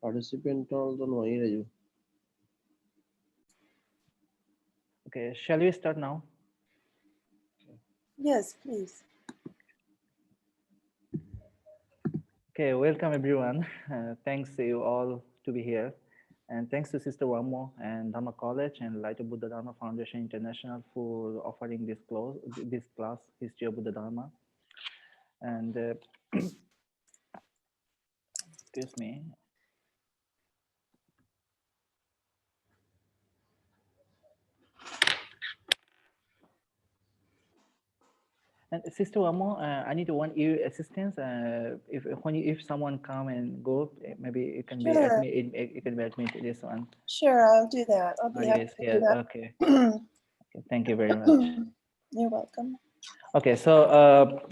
Participant also no here. Okay, shall we start now? Yes, please. Okay, welcome everyone. Thanks to you all to be here. And thanks to Sister Wamo and Dhamma College and Light of Buddha Dharma Foundation International for offering this class, History of Buddha Dharma. And excuse me. And Sister Wamo, I need want your assistance. If someone come and go, maybe it can be Sure, admit. It can be admit this one. sure, I'll do that. I'll Oh be happy yes, to do yes. that. Okay. Okay. Thank you very much. You're welcome. Okay, so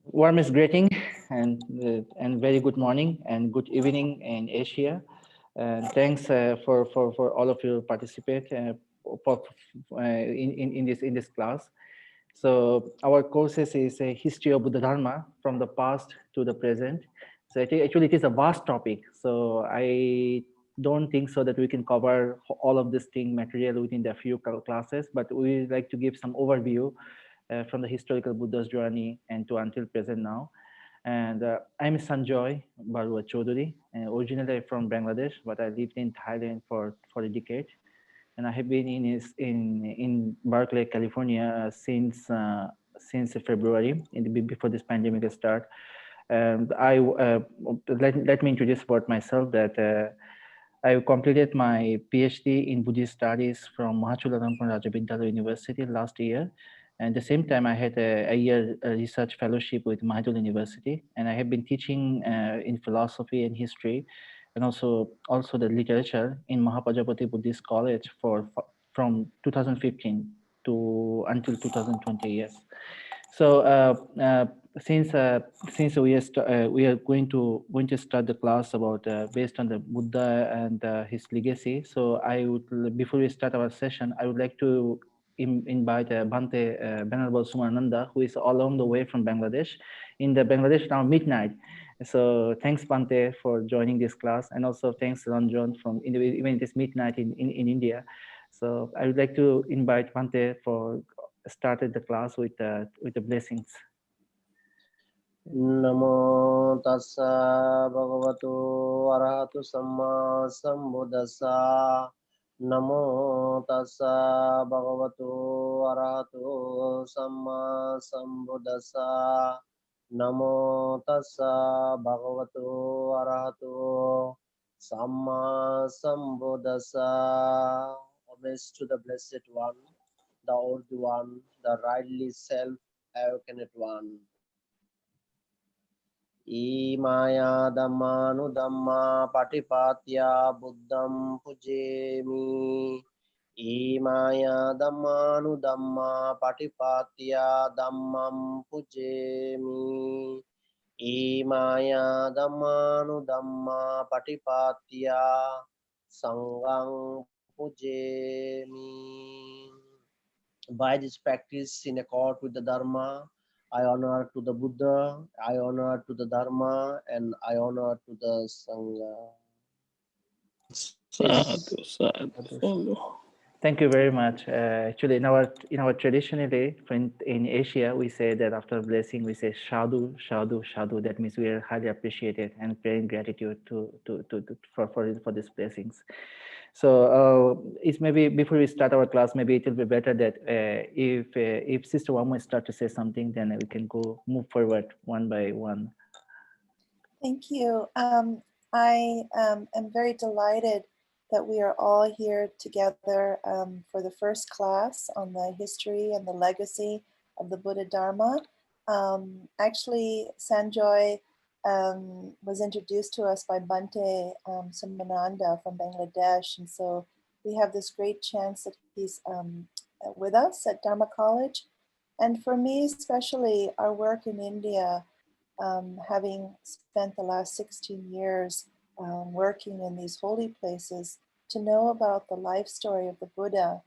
warmest greeting and very good morning and good evening in Asia. And thanks for all of you participate for, in this class. So our courses is a history of Buddha Dharma from the past to the present. So actually it is a vast topic. So I don't think so that we can cover all of this thing material within the few classes, but we like to give some overview from the historical Buddha's journey and to until present now. And I'm Sanjoy Barua Chaudhuri, originally from Bangladesh, but I lived in Thailand for a decade. And I have been in Berkeley, California since February, before this pandemic start. And let me introduce about myself that I completed my PhD in Buddhist studies from Mahachuladampan Rajavidyalaya University last year. And at the same time, I had a year research fellowship with Mahidol University, and I have been teaching in philosophy and history, and also the literature in Mahapajapati Buddhist College from 2015 to until 2020 years. So since since we are going to start the class about based on the Buddha and his legacy. So I would, before we start our session, I would like to invite Bhante Venerable Sumananda, who is all along the way from Bangladesh. In the Bangladesh now midnight. So thanks Bhante for joining this class, and also thanks Ranjan from even it is midnight in India. So I would like to invite Bhante for started the class with the blessings. Namo tassa bhagavato arahato samma sambuddhassa. Namo tassa bhagavato arahato samma sambuddhassa. Namo tassa bhagavato arahato samma sambuddhassa. Homage to the Blessed One, the Old One, the rightly self-awakened One. Imaya dhammanu dhamma patipatya buddham pujemi. Imaya dhammanu dhamma patipatya dhammam pujemi. Imaya dhammanu dhamma patipatya sangham pujemi. By this practice in accord with the Dharma, I honor to the Buddha, I honor to the Dharma, and I honor to the Saṅgha. Sadhu, sadhu. Thank you very much. Actually, in our traditionally in Asia, we say that after blessing we say shadu, shadu, shadu. That means we are highly appreciated and praying gratitude for these blessings. So it's maybe before we start our class, maybe it will be better that if Sister Wamo start to say something, then we can move forward one by one. Thank you. I am very delighted that we are all here together for the first class on the history and the legacy of the Buddha Dharma. Actually, Sanjoy was introduced to us by Bhante Sumananda from Bangladesh, and so we have this great chance that he's with us at Dharma College. And for me especially, our work in India, having spent the last 16 years working in these holy places, to know about the life story of the Buddha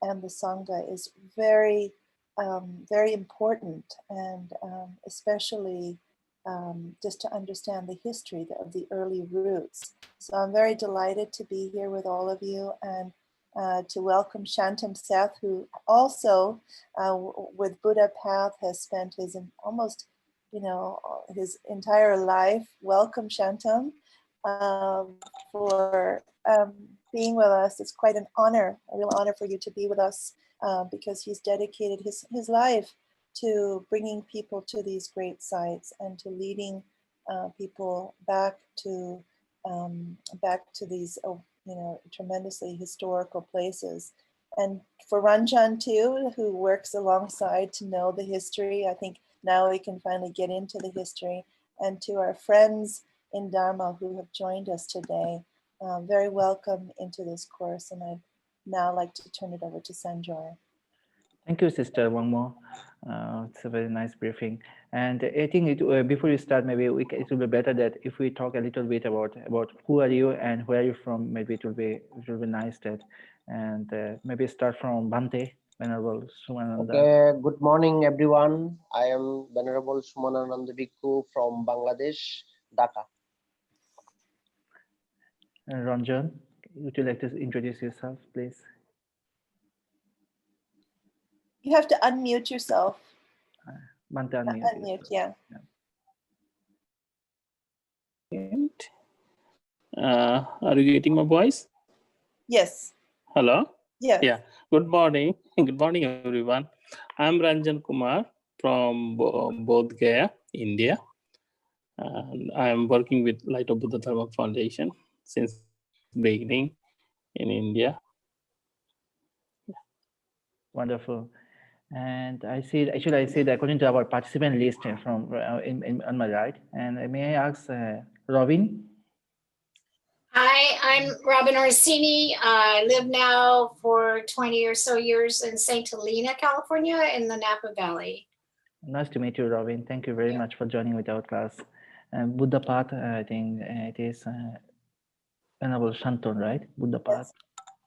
and the Saṅgha is very, very important, and especially just to understand the history of the early roots. So I'm very delighted to be here with all of you and to welcome Shantam Seth, who also with Buddha Path has spent his almost, his entire life. Welcome, Shantam, for being with us. It's quite an honor, a real honor for you to be with us because he's dedicated his life to bringing people to these great sites and to leading people back to these tremendously historical places. And for Ranjan too, who works alongside to know the history, I think now we can finally get into the history. And to our friends in Dharma who have joined us today, very welcome into this course. And I'd now like to turn it over to Sanjoy. Thank you, Sister Wangmo. It's a very nice briefing. And I think before you start, maybe it will be better that if we talk a little bit about who are you and where are you from. Maybe it will be nice that, and maybe start from Bhante, Venerable Sumananda. Okay, good morning, everyone. I am Venerable Sumananda Bhikkhu from Bangladesh, Dhaka. And Ranjan, would you like to introduce yourself, please? You have to unmute yourself. Bhante, unmute. Unmute, yeah. Are you getting my voice? Yes. Hello? Yes. Yeah. Good morning. Good morning, everyone. I'm Ranjan Kumar from Bodh Gaya, India. And I'm working with Light of Buddha Dharma Foundation since beginning in India. Wonderful. And I see that according to our participant list from on my right, and may I ask Robin? Hi, I'm Robin Orsini. I live now for 20 or so years in St. Helena, California, in the Napa Valley. Nice to meet you, Robin. Thank you very much for joining with our class. Buddha Path, I think it is Venerable Shanton, right? Buddha Path.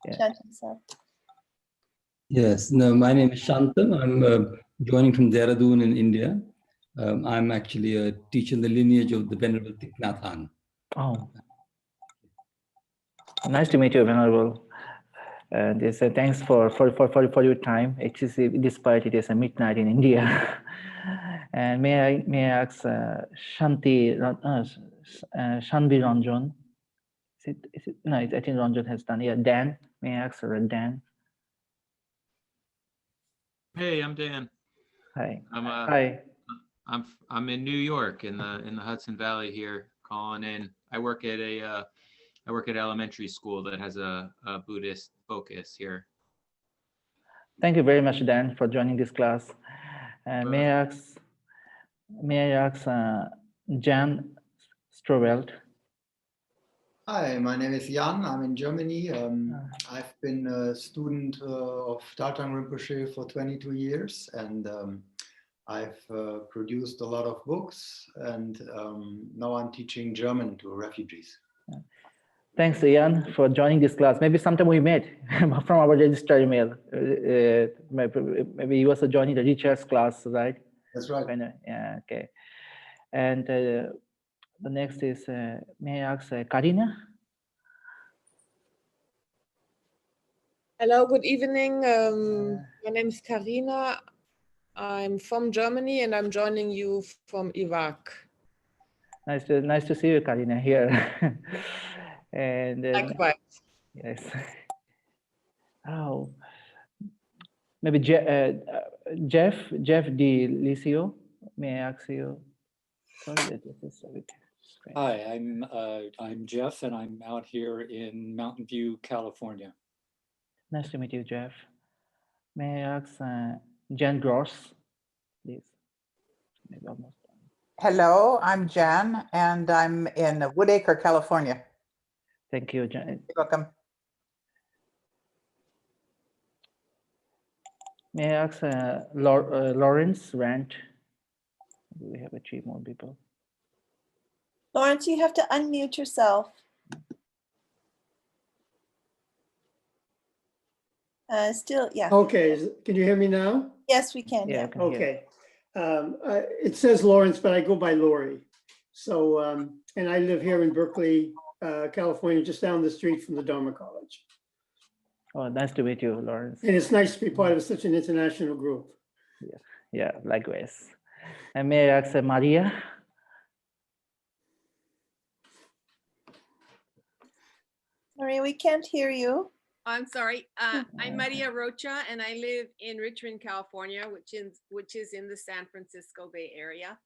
Yes. Yeah. Shantam Seth. Yes, no, my name is Shantam. I'm joining from Dehradun in India. I'm actually a teacher in the lineage of the Venerable Thich Nhat Hanh. Oh, nice to meet you, Venerable. And thanks for your time. Actually, despite it is a midnight in India. And may I ask Shanti Shanvi Ranjan? Is it? No, I think Ranjan has done. Yeah, Dan. May I ask Dan? Hey, I'm Dan. Hi. Hi. I'm in New York in the Hudson Valley here, calling in. I work at elementary school that has a Buddhist focus here. Thank you very much, Dan, for joining this class. May I ask Jan Stroveld? Hi, my name is Jan. I'm in Germany. I've been a student of Tartang Rinpoche for 22 years, and I've produced a lot of books, and now I'm teaching German to refugees. Thanks, Jan, for joining this class. Maybe sometime we met from our register email. Maybe you also joining the Richard's class, right? That's right. Yeah, okay. And the next is, may I ask Karina? Hello, good evening. My name is Karina. I'm from Germany and I'm joining you from Iraq. Nice to see you, Karina, here. And likewise. Yes. Oh, maybe Jeff De Licio. May I ask you? Sorry, this is so strange. Hi, I'm Jeff, and I'm out here in Mountain View, California. Nice to meet you, Jeff. May I ask Jan Gross, please? Maybe almost done. Hello, I'm Jan, and I'm in Woodacre, California. Thank you, Jan. You're welcome. May I ask Lawrence Rand? We have 3 more people. Lawrence, you have to unmute yourself. Still, yeah. Okay, can you hear me now? Yes, we can. Yeah. Yeah. Okay. It says Lawrence, but I go by Lori. So, and I live here in Berkeley, California, just down the street from the Dharma College. Oh, nice to meet you, Lawrence. And it's nice to be part of such an international group. Yeah, likewise. And may I ask Maria? Maria, we can't hear you. I'm sorry. I'm Maria Rocha, and I live in Richmond, California, which is in the San Francisco Bay Area.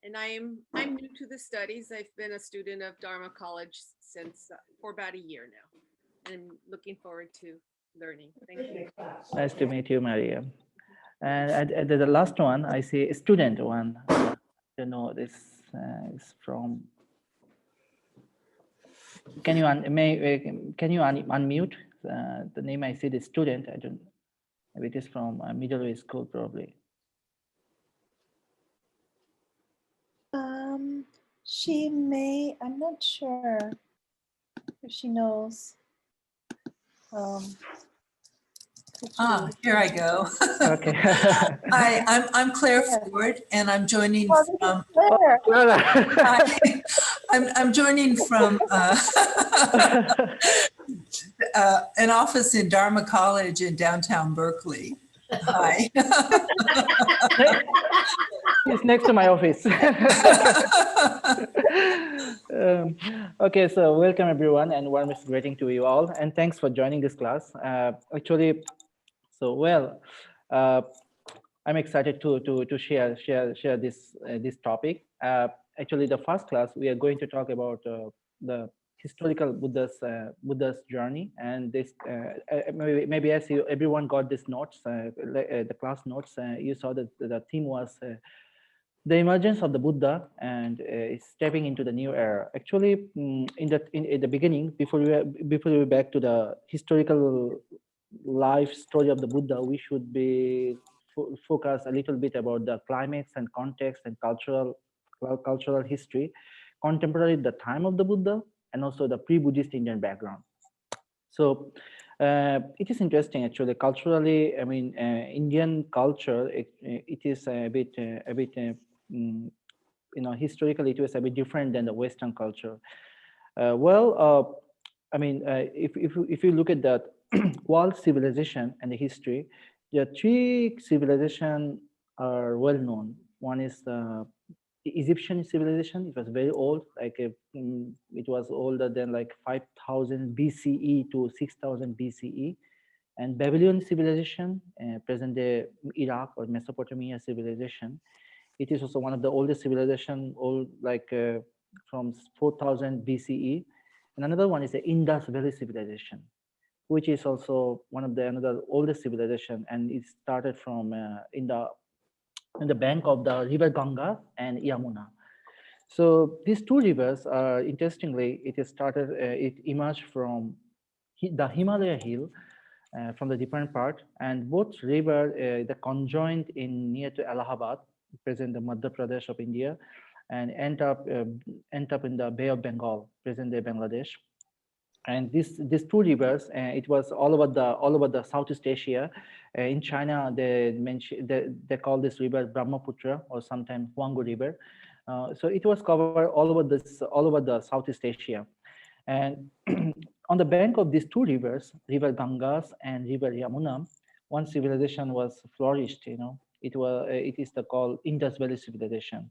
And I'm new to the studies. I've been a student of Dharma College since for about a year now. And I'm looking forward to learning. Thank you. Nice to meet you, Maria. And the last one, I see a student one. You know, this is from. Can you unmute the name? I see the student. I don't. Maybe it is from middle way school, probably. She may. I'm not sure if she knows. Here I go. Okay. Hi, I'm Claire Ford, and I'm joining from. I'm joining from an office in Dharma College in downtown Berkeley. Hi. It's next to my office. Okay, so welcome everyone, and warmest greeting to you all, and thanks for joining this class. Actually, so well, I'm excited to share this topic. Actually, the first class we are going to talk about the historical Buddha's journey, and this maybe as everyone got this notes, the class notes, you saw that the theme was the emergence of the Buddha and stepping into the new era. Actually, in the beginning, before we back to the historical life story of the Buddha, we should be focus a little bit about the climax and context and cultural history, contemporary the time of the Buddha, and also the pre-Buddhist Indian background. So it is interesting, actually, culturally. I mean, Indian culture, it is a bit you know, historically it was a bit different than the Western culture. I mean, if you look at that world civilization and the history, the three civilizations are well known. One is the Egyptian civilization. It was very old, like it was older than like 5,000 BCE to 6,000 BCE. And Babylonian civilization, present day Iraq or Mesopotamia civilization, it is also one of the oldest civilization, old like from 4,000 BCE. And another one is the Indus Valley civilization, which is also one of the another oldest civilization, and it started from in the bank of the river Ganga and Yamuna. So these two rivers are, interestingly, it emerged from the Himalaya hill, from the different part, and both river the conjoined in near to Allahabad, present the Madhya Pradesh of India, and end up in the Bay of Bengal, present day Bangladesh. And these two rivers, it was all over the Southeast Asia. In China, they call this river Brahmaputra, or sometimes Huangpu River. So it was covered all over the Southeast Asia. And on the bank of these two rivers, River Ganges and River Yamuna, one civilization was flourished. You know, it is called Indus Valley civilization.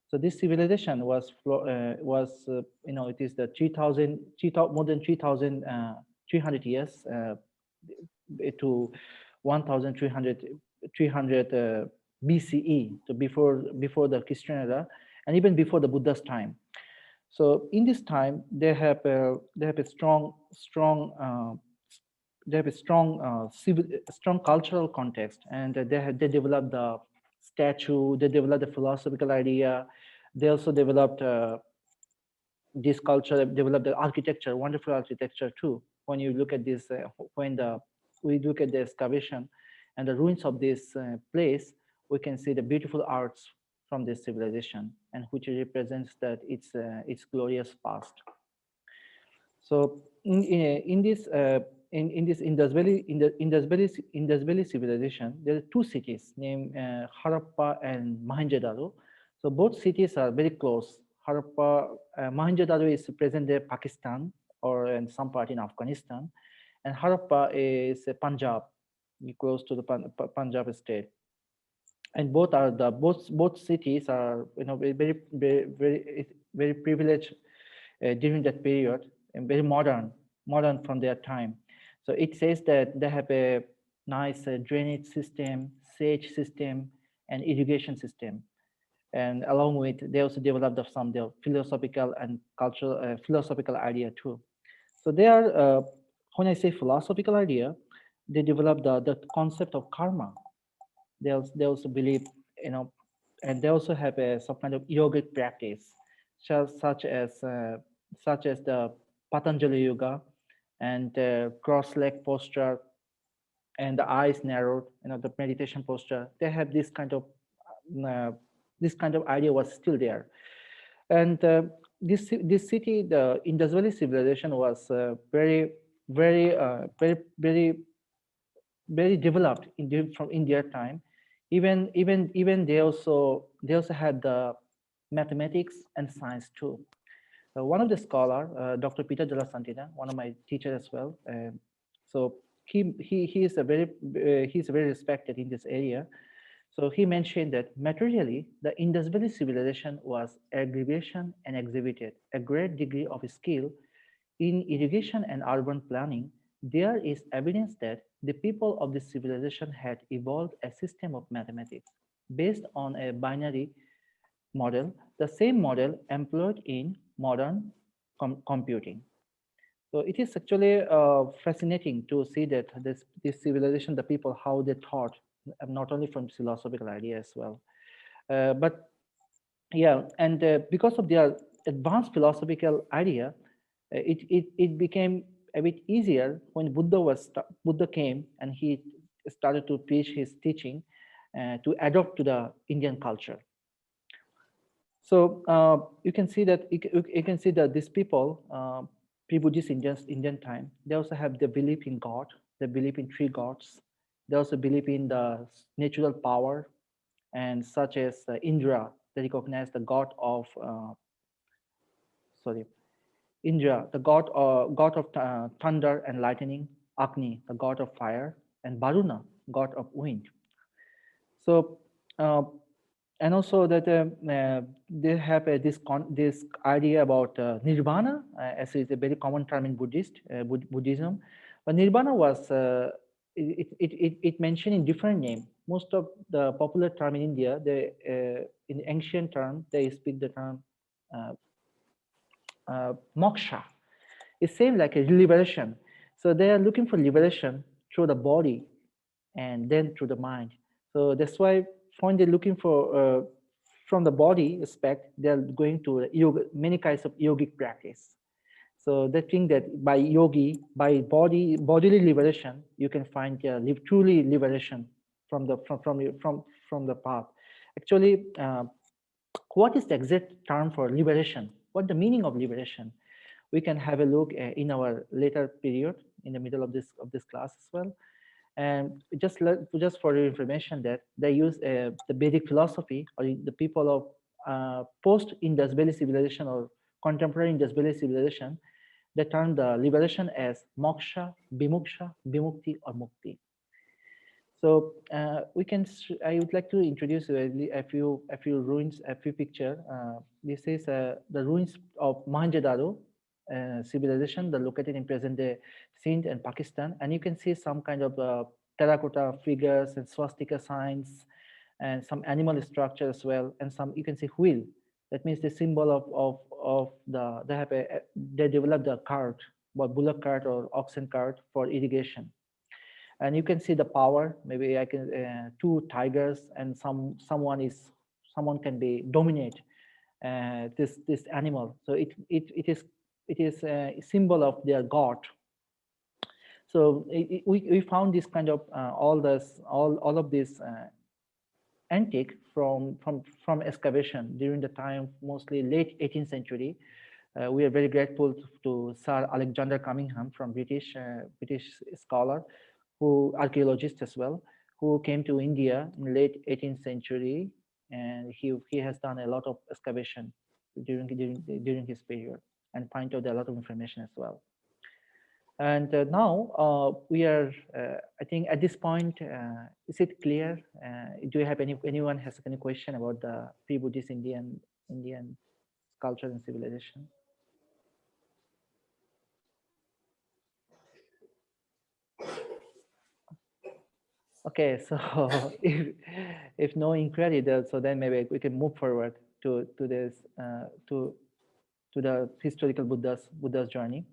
So this civilization was you know, it is the more than 3,300 years to 1,300 BCE, so before the Christian era, and even before the Buddha's time. So in this time, they have a strong cultural context, and they developed the statue, they developed the philosophical idea, they also developed this culture, developed the architecture, wonderful architecture too. When you look at this, we look at the excavation and the ruins of this place, we can see the beautiful arts from this civilization, and which represents that its glorious past. So in this in this Indus Valley Indus Valley civilization, there are two cities named Harappa and Mohenjo-daro. So both cities are very close. Harappa, Mohenjo-daro is present day Pakistan or in some part in Afghanistan, and Harappa is Punjab, close to the Punjab state. And both are the both cities are very privileged during that period and very modern from their time. So it says that they have a nice drainage system, sewage system, and irrigation system. And along with, they also developed some their philosophical and cultural philosophical idea too. So they are, when I say philosophical idea, they developed the concept of karma. They also believe, and they also have some kind of yogic practice, such as the Patanjali yoga and cross-leg posture and the eyes narrowed, the meditation posture. They have this kind of idea was still there. And this city, the Indus Valley civilization, was very developed in their time. Even they also had the mathematics and science too. One of the scholar, Dr. Peter de la Santina, one of my teachers as well. So he is he's very respected in this area. So he mentioned that materially, the Indus Valley civilization was aggregation and exhibited a great degree of skill in irrigation and urban planning. There is evidence that the people of this civilization had evolved a system of mathematics based on a binary model, the same model employed in modern computing. So it is actually fascinating to see that this civilization, the people, how they thought, not only from philosophical idea as well. But yeah, and because of their advanced philosophical idea, it became a bit easier when Buddha came and he started to preach his teaching to adopt to the Indian culture. So you can see that these people, pre-Buddhist Indian time, they also have the belief in God, they believe in three gods, they also believe in the natural power, and such as Indra, they recognize the god of Indra, the god of thunder and lightning, Agni, the god of fire, and Varuna, god of wind. So, and also that they have this idea about nirvana, as is a very common term in Buddhism. But nirvana was it mentioned in different name. Most of the popular term in India, in ancient term, they speak the term moksha. It seems like a liberation. So they are looking for liberation through the body and then through the mind. So that's why when they're looking for from the body aspect, they're going to yoga, many kinds of yogic practice. So they think that by bodily liberation, you can find truly liberation from the path. Actually, what is the exact term for liberation? What the meaning of liberation? We can have a look in our later period in the middle of this class as well. And just for your information, that they use the Vedic philosophy, or the people of post-Indus Valley civilization or contemporary Indus Valley civilization, they term the liberation as moksha, vimuksha, vimukti, or mukti. So I would like to introduce a few ruins, a few picture. This is the ruins of Mohenjo-daro civilization, that located in present-day Sindh and Pakistan, and you can see some kind of terracotta figures and swastika signs, and some animal structure as well, and some you can see wheel. That means the symbol of the they developed the cart, bullock cart or oxen cart for irrigation. And you can see the power. Maybe I can two tigers, and someone can be dominate this animal. So it is a symbol of their god. So we found this kind of all of this antique from excavation during the time, mostly late 18th century. We are very grateful to Sir Alexander Cunningham from British scholar, who archaeologist as well, who came to India in late 18th century, and he has done a lot of excavation during his period and find out a lot of information as well. And now we are, I think at this point, is it clear? Do you have anyone has any question about the pre-Buddhist Indian culture and civilization? Okay, so if no inquiry, so then maybe we can move forward to this to the historical Buddha's journey.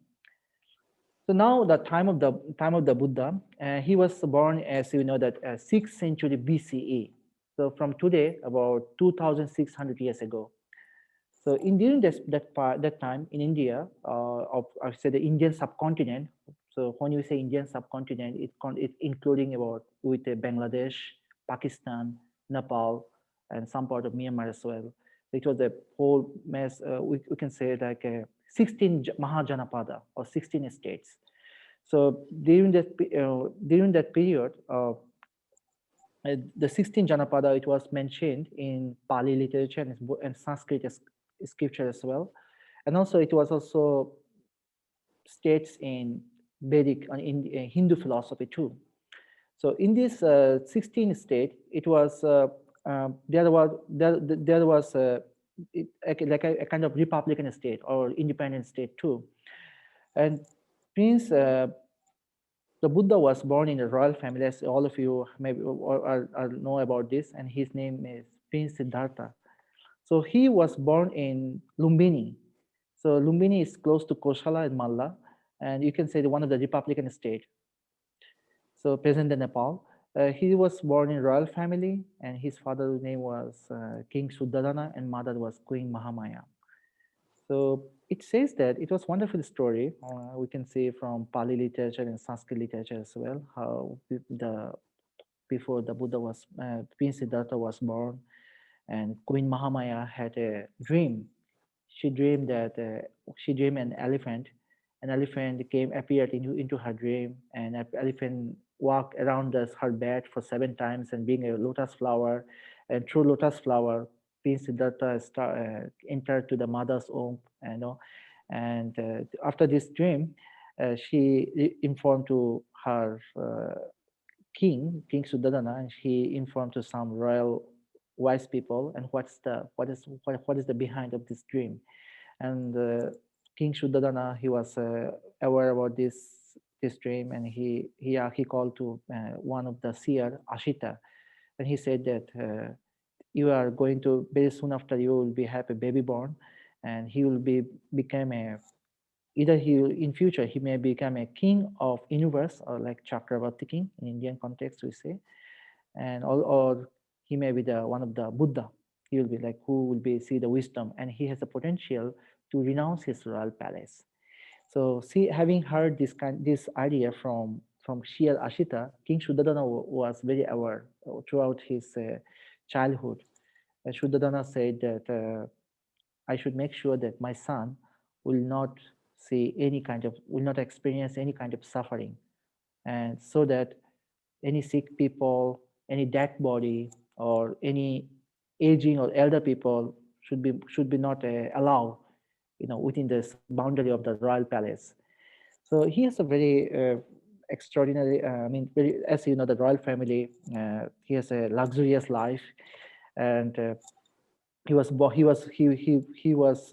So now the time of the Buddha, he was born, as you know, that 6th century BCE. So from today, about 2,600 years ago. So during that time in India, I say the Indian subcontinent. So when you say Indian subcontinent, it's including about with Bangladesh, Pakistan, Nepal, and some part of Myanmar as well. So it was a whole mess. We can say like 16 Mahajanapada or 16 states. So during that period, the 16 Janapada, it was mentioned in Pali literature and Sanskrit scripture as well. And also it was also states in Vedic and in Hindu philosophy too. So in this 16 state, it was there was like a kind of republican state or independent state too. And Prince the Buddha was born in a royal family, as all of you maybe or know about this, and his name is Prince Siddhartha. So he was born in Lumbini. So Lumbini is close to Kosala and Malla, and you can say one of the republican state. So present in Nepal. He was born in royal family, and his father's name was King Suddhodana, and mother was Queen Mahamaya. So it says that it was wonderful story. We can see from Pali literature and Sanskrit literature as well, how before the Buddha was, Prince Siddhartha was born, and Queen Mahamaya had a dream. She dreamed that she dreamed an elephant. An elephant appeared into her dream, and an elephant walked around her bed for 7 times and being a lotus flower, and through lotus flower, Prince Siddhartha entered to the mother's womb, and after this dream, she informed to her King Suddhodana, and he informed to some royal wise people, and what is the behind of this dream. And King Suddhodana, he was aware about this dream, and he called to one of the seer, Ashita, and he said that you are going to, very soon after, you will have a baby born, and he will become either in future he may become a king of universe, or like Chakravarti king in Indian context we say, and or he may be one of the Buddha. He will be like who will see the wisdom, and he has the potential to renounce his royal palace. So having heard this idea from Seer Ashita, King Suddhodana was very aware throughout his childhood. Suddhodana said that I should make sure that my son will not will not experience any kind of suffering, and so that any sick people, any dead body, or any aging or elder people should be not allowed, within this boundary of the royal palace. So he has a very extraordinary. I mean, as you know, the royal family. He has a luxurious life, and he was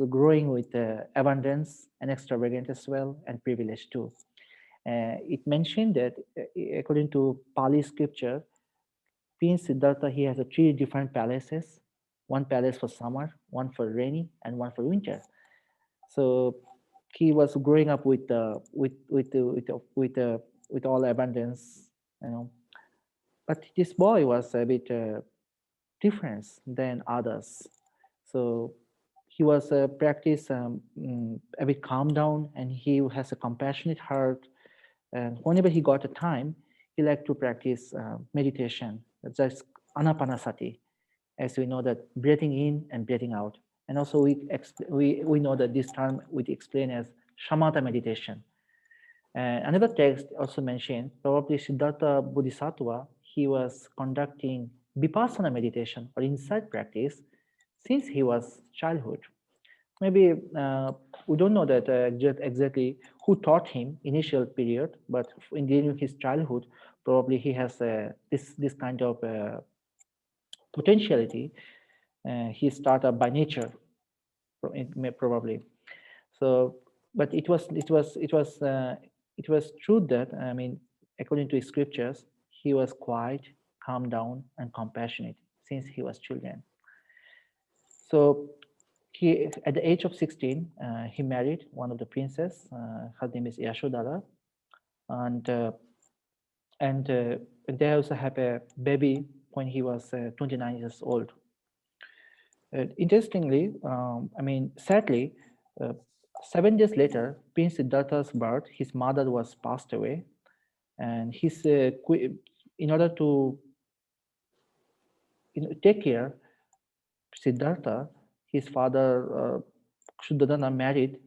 growing with abundance and extravagant as well, and privilege too. It mentioned that according to Pali scripture, Prince Siddhartha, he has 3 different palaces: one palace for summer, one for rainy, and one for winter. So he was growing up with all abundance, But this boy was a bit different than others. So he was a bit calm down, and he has a compassionate heart. And whenever he got a time, he liked to practice meditation. That's just anapanasati, as we know that breathing in and breathing out. And also we know that this term we explain as shamatha meditation. Another text also mentioned, probably Siddhartha Bodhisattva, he was conducting vipassana meditation or insight practice since he was childhood. Maybe we don't know that exactly who taught him initial period, but during his childhood, probably he has this kind of potentiality. He started by nature, probably. So, but it was true that, I mean, according to scriptures, he was quiet, calm down, and compassionate since he was children. So he, at the age of 16, he married one of the princess. Her name is Yashodhara, and they also have a baby when he was 29 years old. Interestingly, I mean, sadly, 7 days later, Prince Siddhartha's birth, his mother was passed away, and his in order to take care Siddhartha, his father Shuddhadana married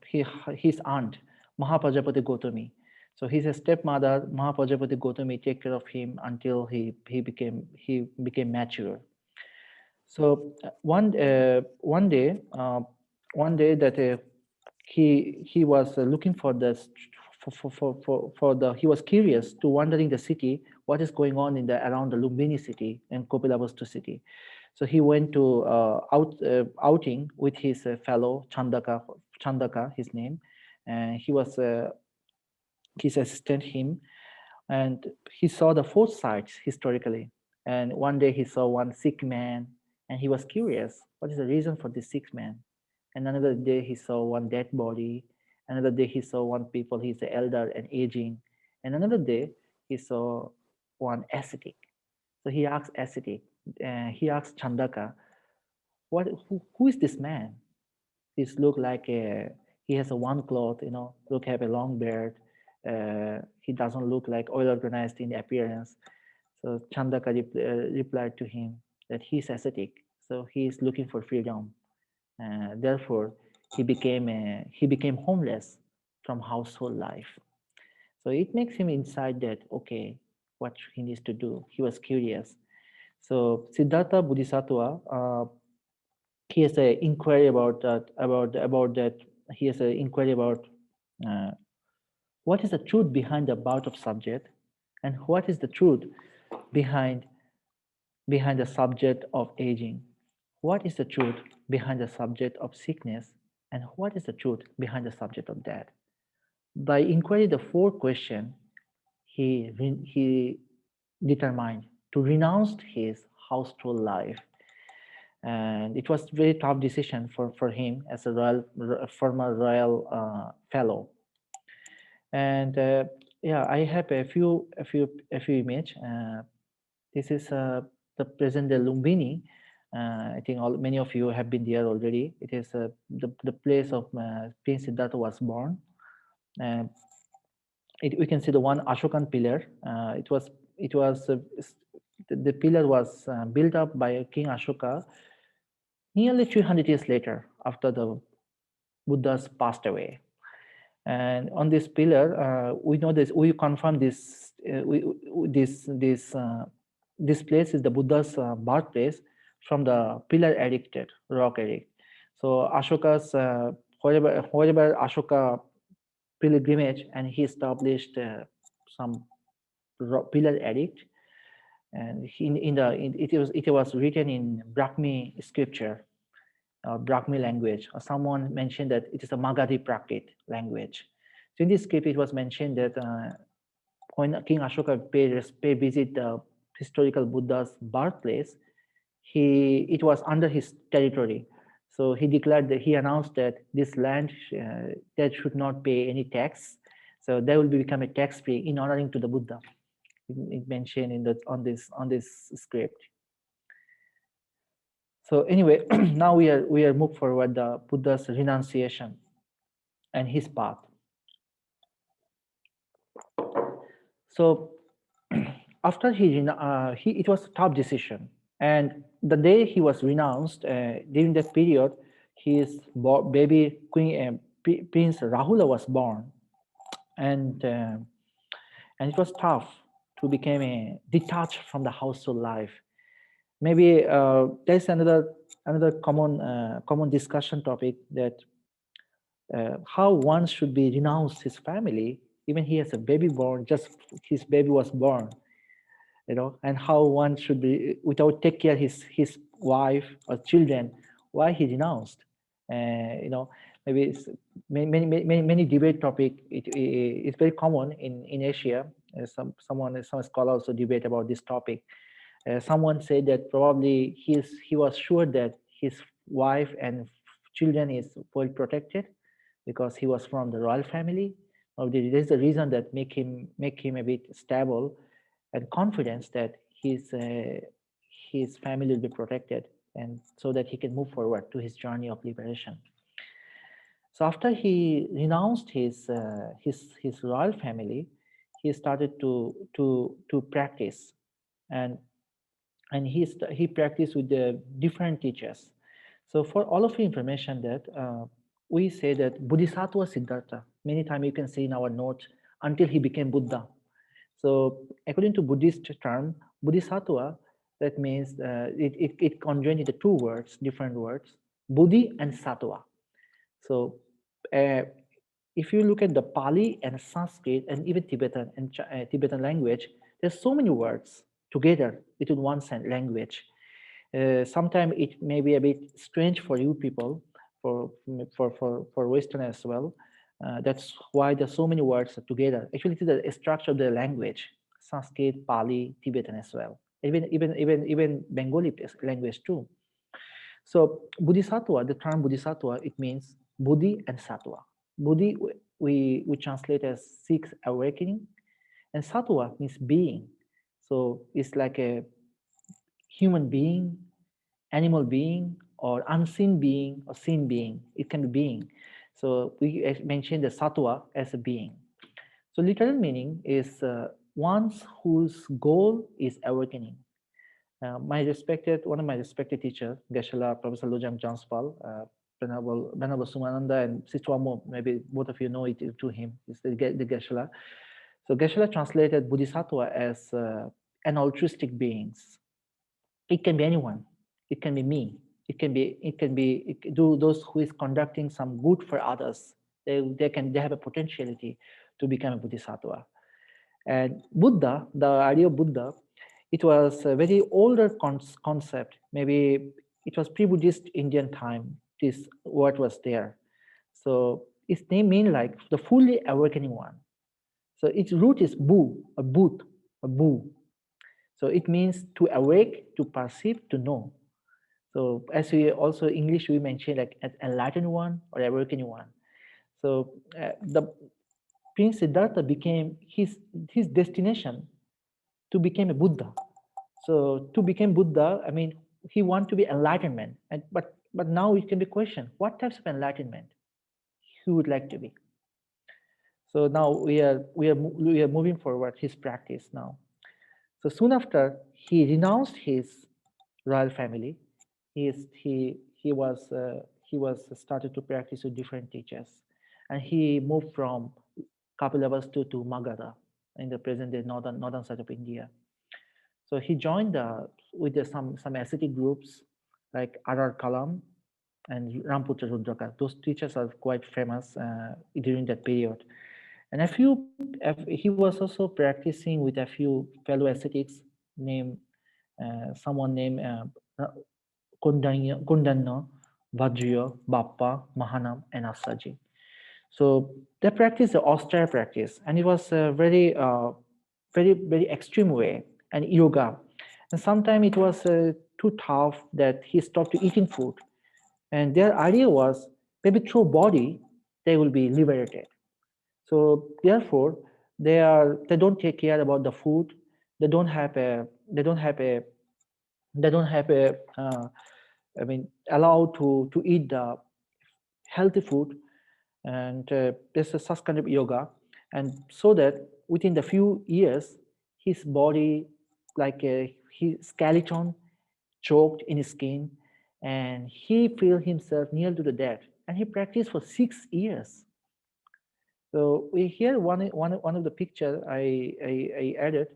his aunt Mahaprajapati Gautami. So his stepmother Mahaprajapati Gautami take care of him until he became mature. So one day that he was looking for this he was curious to wandering the city, what is going on in around the Lumbini city and Kapilavastu city. So he went to outing with his fellow Chandaka, his name, and he was his assistant him, and he saw the 4 sites historically. And one day he saw one sick man, and he was curious, what is the reason for this sick man? And another day he saw one dead body. Another day he saw one people, he's the elder and aging. And another day he saw one ascetic. So he asked he asked Chandaka, who is this man? He's look like he has a one cloth, look have a long beard. He doesn't look like well organized in appearance. So Chandaka replied to him that he's ascetic, so he is looking for freedom. Therefore, he became homeless from household life. So it makes him inside that, okay, what he needs to do. He was curious. So Siddhartha Bodhisattva, he has an inquiry about that. He has an inquiry about what is the truth behind the birth of subject, and what is the truth behind the subject of aging. What is the truth behind the subject of sickness, and what is the truth behind the subject of death? By inquiring the 4 questions, he determined to renounce his household life, and it was a very tough decision for him as a former royal fellow. And yeah, I have a few image. This is the present day Lumbini. I think many of you have been there already. It is the place of Prince Siddhartha was born. We can see the one Ashokan pillar. The pillar was built up by King Ashoka nearly 300 years later, after the Buddhas passed away. And on this pillar, we know this. We confirm this. This place is the Buddha's birthplace from the pillar erected, rock erect. So Ashoka's wherever Ashoka pilgrimage, and he established some pillar erect, and it was written in Brahmi scripture, Brahmi language. Or someone mentioned that it is a Magadhi Prakrit language. So in this script, it was mentioned that when King Ashoka paid visit the historical Buddha's birthplace, it was under his territory. So he declared that he announced that this land that should not pay any tax. So that will become a tax-free in honoring to the Buddha. It mentioned in on this script. So anyway, now we are moved forward the Buddha's renunciation and his path. So after it was a tough decision, And the day he was renounced, during that period, his baby Queen, Prince Rahula was born, and it was tough to become detached from the household life. Maybe there's another common discussion topic, that how one should be renounced his family, even he has a baby born, just his baby was born, and how one should be without take care his wife or children, why he renounced. Maybe it's many debate topic. It's very common in Asia. Some scholars also debate about this topic. Someone said that probably he was sure that his wife and children is well protected because he was from the royal family. Or there's a reason that make him a bit stable and confidence that his family will be protected, and so that he can move forward to his journey of liberation. So after he renounced his royal family, he started to practice, and he practiced with the different teachers. So for all of your information, that we say that Bodhisattva Siddhartha, many times you can see in our notes, until he became Buddha. So according to Buddhist term, Bodhisattva, that means it conjoined into two words, different words, Buddhi and Sattva. So if you look at the Pali and Sanskrit and even Tibetan and Tibetan language, there's so many words together within one language. Sometimes it may be a bit strange for you people, for Western as well. That's why there's so many words together. Actually, it's the structure of the language: Sanskrit, Pali, Tibetan as well. Even Bengali language too. So Bodhisattva, the term Bodhisattva, it means Buddhi and Sattva. Buddhi we translate as sixth awakening, and Sattva means being. So it's like a human being, animal being, or unseen being, or seen being. It can be being. So we mentioned the Sattva as a being. So literal meaning is one whose goal is awakening. One of my respected teachers, Geshe-la Professor Lojang Janspal, Venerable Sumananda and Sister Wamo, maybe both of you know it to him, is the Geshe-la. So Geshe-la translated Bodhisattva as an altruistic beings. It can be anyone. It can be me. It can be those who is conducting some good for others. They have a potentiality to become a Bodhisattva. And Buddha, the idea of Buddha, it was a very older concept. Maybe it was pre-Buddhist Indian time. This word was there. So its name means like the fully awakening one. So its root is bu, a boot, a bu. So it means to awake, to perceive, to know. So as we also English, we mention like an enlightened one or awakening one. So the Prince Siddhartha became his destination to become a Buddha. So to become Buddha, I mean, he wanted to be enlightenment, but now it can be questioned: what types of enlightenment he would like to be? So now we are moving forward his practice now. So soon after he renounced his royal family, he was started to practice with different teachers, and he moved from Kapilavastu to Magadha in the present day northern side of India. So he joined with some ascetic groups like R.R. Kalam and Ramputra Rudraka. Those teachers are quite famous during that period. And he was also practicing with a few fellow ascetics someone named Kundanna, Vajra, Bappa, Mahanam, and Asaji. So they practiced the austere practice, and it was a very extreme way, and yoga. And sometimes it was too tough that he stopped eating food. And their idea was maybe through body they will be liberated. So therefore they don't take care about the food. They don't have a allowed to eat the healthy food, and there's a such kind of yoga, and so that within the few years his body, like his skeleton, choked in his skin, and he felt himself near to the death. And he practiced for 6 years. So we here one of the picture I added.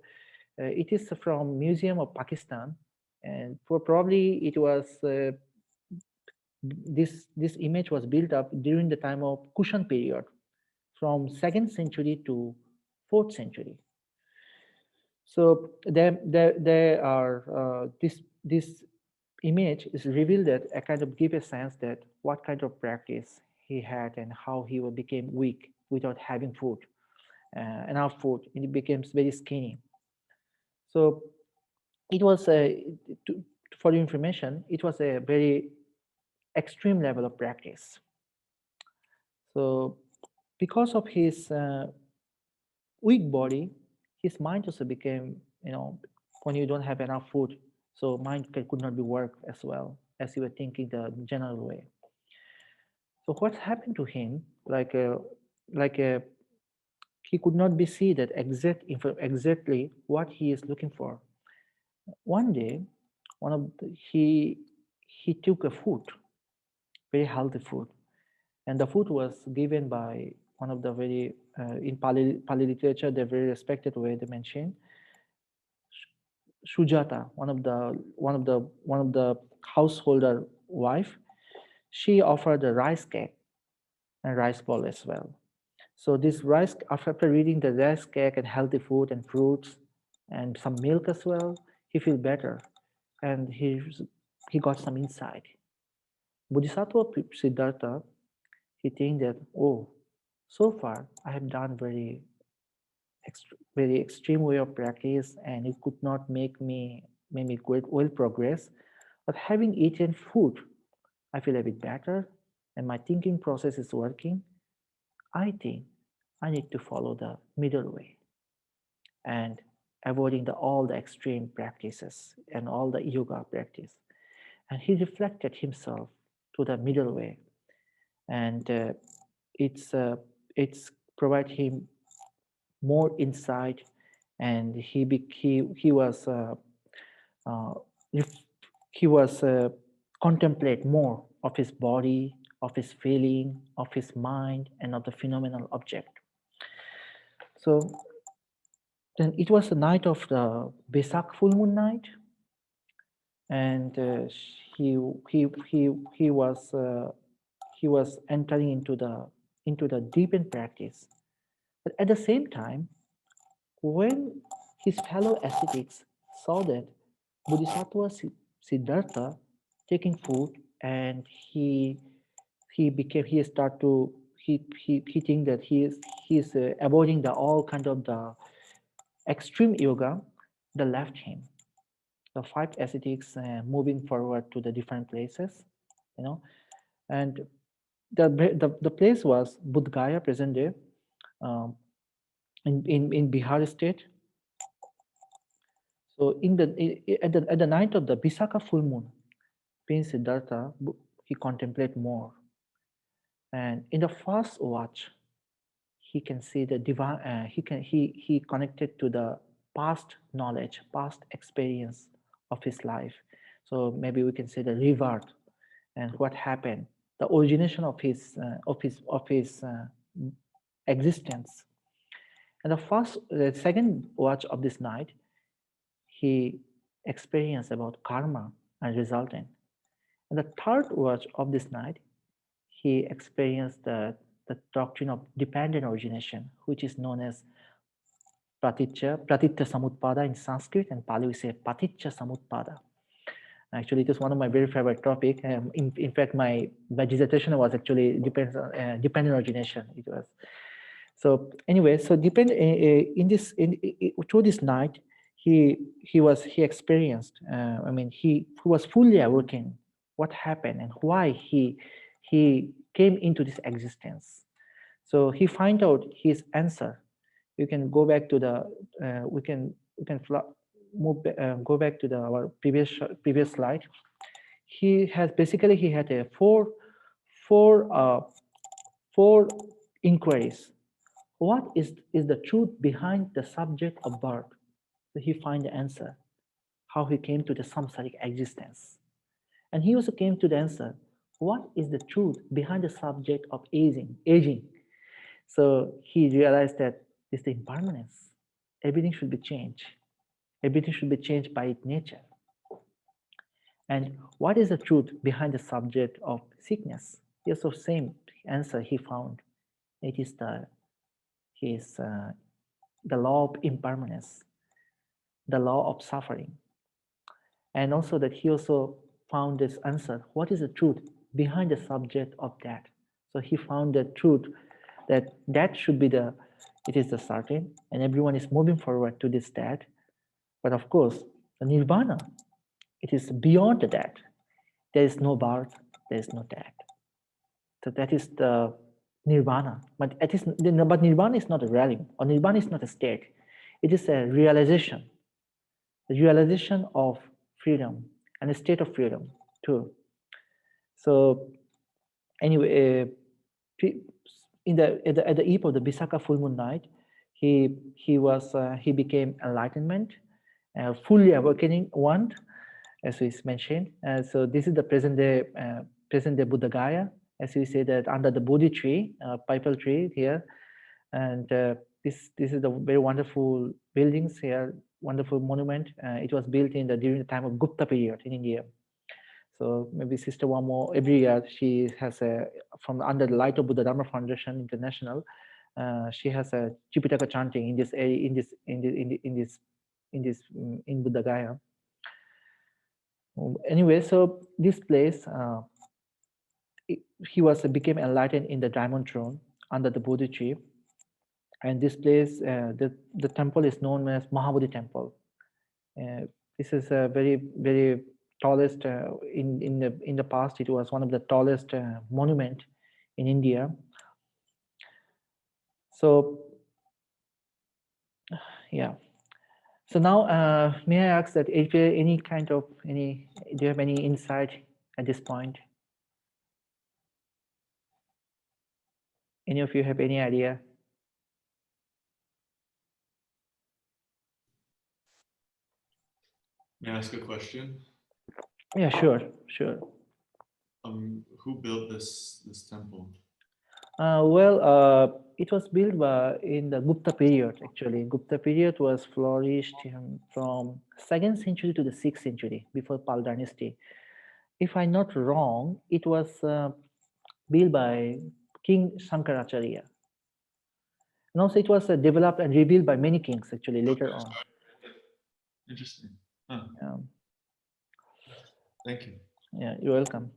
It is from Museum of Pakistan, and probably it was this image was built up during the time of Kushan period, from 2nd century to 4th century. So there are this image is revealed that I kind of give a sense that what kind of practice he had and how he became weak without having food, enough food, and he became very skinny. So it was for your information, it was a very extreme level of practice. So because of his weak body, his mind also became, when you don't have enough food, so mind could not be worked as well as you were thinking the general way. So what happened to him, he could not be see that exactly what he is looking for. One day, he took a food, very healthy food, and the food was given by one of the very in Pali literature, the very respected way they mention Sujata, one of the householder wife. She offered a rice cake and rice ball as well. So this rice, after reading the rice cake and healthy food and fruits and some milk as well, he feel better, and he got some insight. Bodhisattva Siddhartha, he think that, oh, so far I have done very extreme way of practice, and it could not make me well progress. But having eaten food, I feel a bit better, and my thinking process is working. I think I need to follow the middle way and avoiding all the extreme practices and all the yoga practice. And he reflected himself to the middle way, and it's provide him more insight, and he was contemplate more of his body, of his feeling, of his mind, and of the phenomenal object. So then it was the night of the Vesak full moon night, and he was entering into the deepened practice. But at the same time, when his fellow ascetics saw that Bodhisattva Siddhartha taking food, and he think that he is avoiding all kind of the extreme yoga, they left him. The 5 ascetics moving forward to the different places, and the place was Bodh Gaya, present day, in Bihar state. So at the night of the Visakha full moon, Prince Siddhartha, he contemplate more, and in the first watch, he can see the divine. He connected to the past knowledge, past experience of his life. So maybe we can say the rebirth and what happened, the origination of his existence. And the second watch of this night, he experienced about karma and resultant. And the third watch of this night, he experienced the doctrine of dependent origination, which is known as pratitya samutpada in Sanskrit, and Pali we say paticca samutpada. Actually, it is one of my very favorite topic. In fact, my dissertation was actually dependent origination. It was. So anyway, so through this night, he experienced. He was fully awakened. What happened and why he came into this existence. So he find out his answer. You can go back to the. We can go back to our previous slide. He had a four inquiries. What is the truth behind the subject of birth? So he find the answer. how he came to the samsaric existence. And he also came to the answer, what is the truth behind the subject of aging? So he realized that it's the impermanence. Everything should be changed. Everything should be changed by its nature. And what is the truth behind the subject of sickness? Yes, the same answer he found. It is the law of impermanence, the law of suffering. And also that he also found this answer. What is the truth behind the subject of death? So he found the truth that death should be it is the certain, and everyone is moving forward to this death. But of course, the nirvana, it is beyond the death. There is no birth, there is no death. So that is the nirvana. But nirvana is not a realm, or nirvana is not a state. It is a realization, the realization of freedom and a state of freedom too. So anyway, at the eve of the Visakha full moon night, he became enlightenment, fully awakening one, as is mentioned. So this is the present day Buddha Gaya, as we say that under the Bodhi tree, pipal tree here, and this is the very wonderful buildings here, wonderful monument. It was built during the time of Gupta period in India. So maybe Sister Wamo, every year she has from under the Light of Buddha Dharma Foundation International, she has a Tripitaka chanting in Buddha Gaya. Anyway, so this place, he became enlightened in the diamond throne under the Bodhi tree, and this place, the temple is known as Mahabodhi Temple. This is a very tallest in the past. It was one of the tallest monument in India. So yeah. So now, may I ask that if there any kind of do you have any insight at this point? Any of you have any idea? May I ask a question? Yeah, sure. Who built this temple? Well, it was built in the Gupta period. Actually, Gupta period was flourished from 2nd century to the 6th century before Pal dynasty. If I'm not wrong, it was built by King Shankaracharya. And also, it was developed and rebuilt by many kings actually later on. Interesting. Huh. Thank you. Yeah, you're welcome.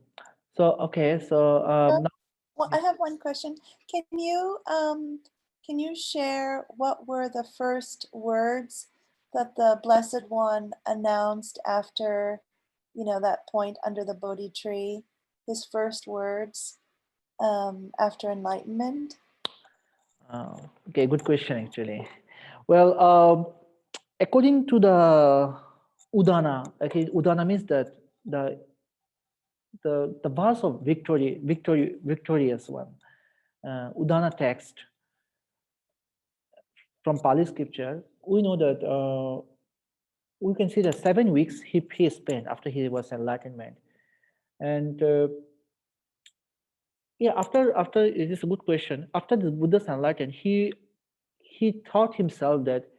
So okay, so now, well, I have one question. Can you share what were the first words that the Blessed One announced after, that point under the Bodhi tree? His first words after enlightenment. Okay, good question actually. Well, according to the Udana, okay, Udana means that the verse of victorious one, Udana text from Pali scripture. We know that we can see that 7 weeks he spent after he was enlightenment, and yeah, after it is a good question. After the Buddha's enlightened, he thought himself that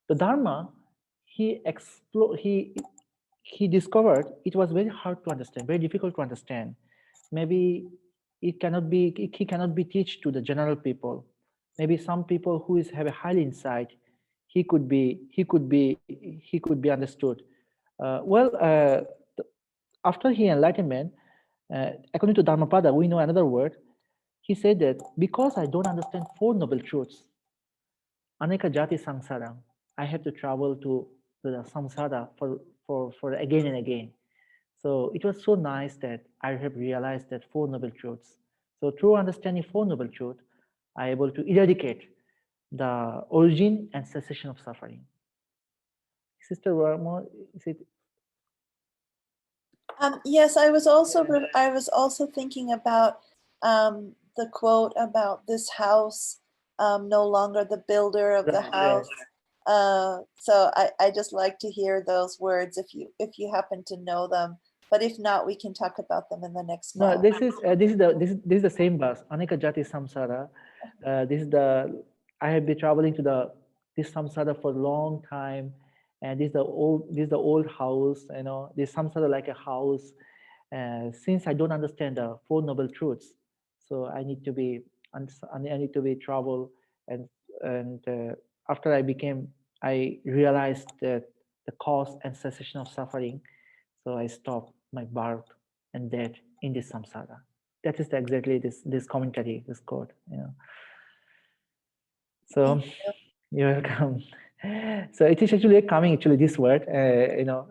the Dharma he discovered it was very hard to understand, very difficult to understand. Maybe he cannot be teach to the general people. Maybe some people who have a high insight, he could be understood. After he enlightenment, according to Dhammapada, we know another word. He said that because I don't understand 4 noble truths, aneka jati samsara, I have to travel to the samsara for again and again. So it was so nice that I have realized that 4 noble truths. So through understanding 4 noble truths, I am able to eradicate the origin and cessation of suffering. Sister Dharma, is it? Yes, I was also thinking about the quote about this house, no longer the builder of the house. So I just like to hear those words if you happen to know them. But if not, we can talk about them in the next No, class. this is the same verse. Aneka jati samsara. This is the I have been traveling to this samsara for a long time, and this is the old house. You know, this samsara like a house. Since I don't understand the Four Noble Truths, so I need to be travel, and after I realized that the cause and cessation of suffering, so I stopped my birth and death in this samsara. That is exactly this commentary, this quote. You know. So you're welcome. So it is actually coming this word. You know,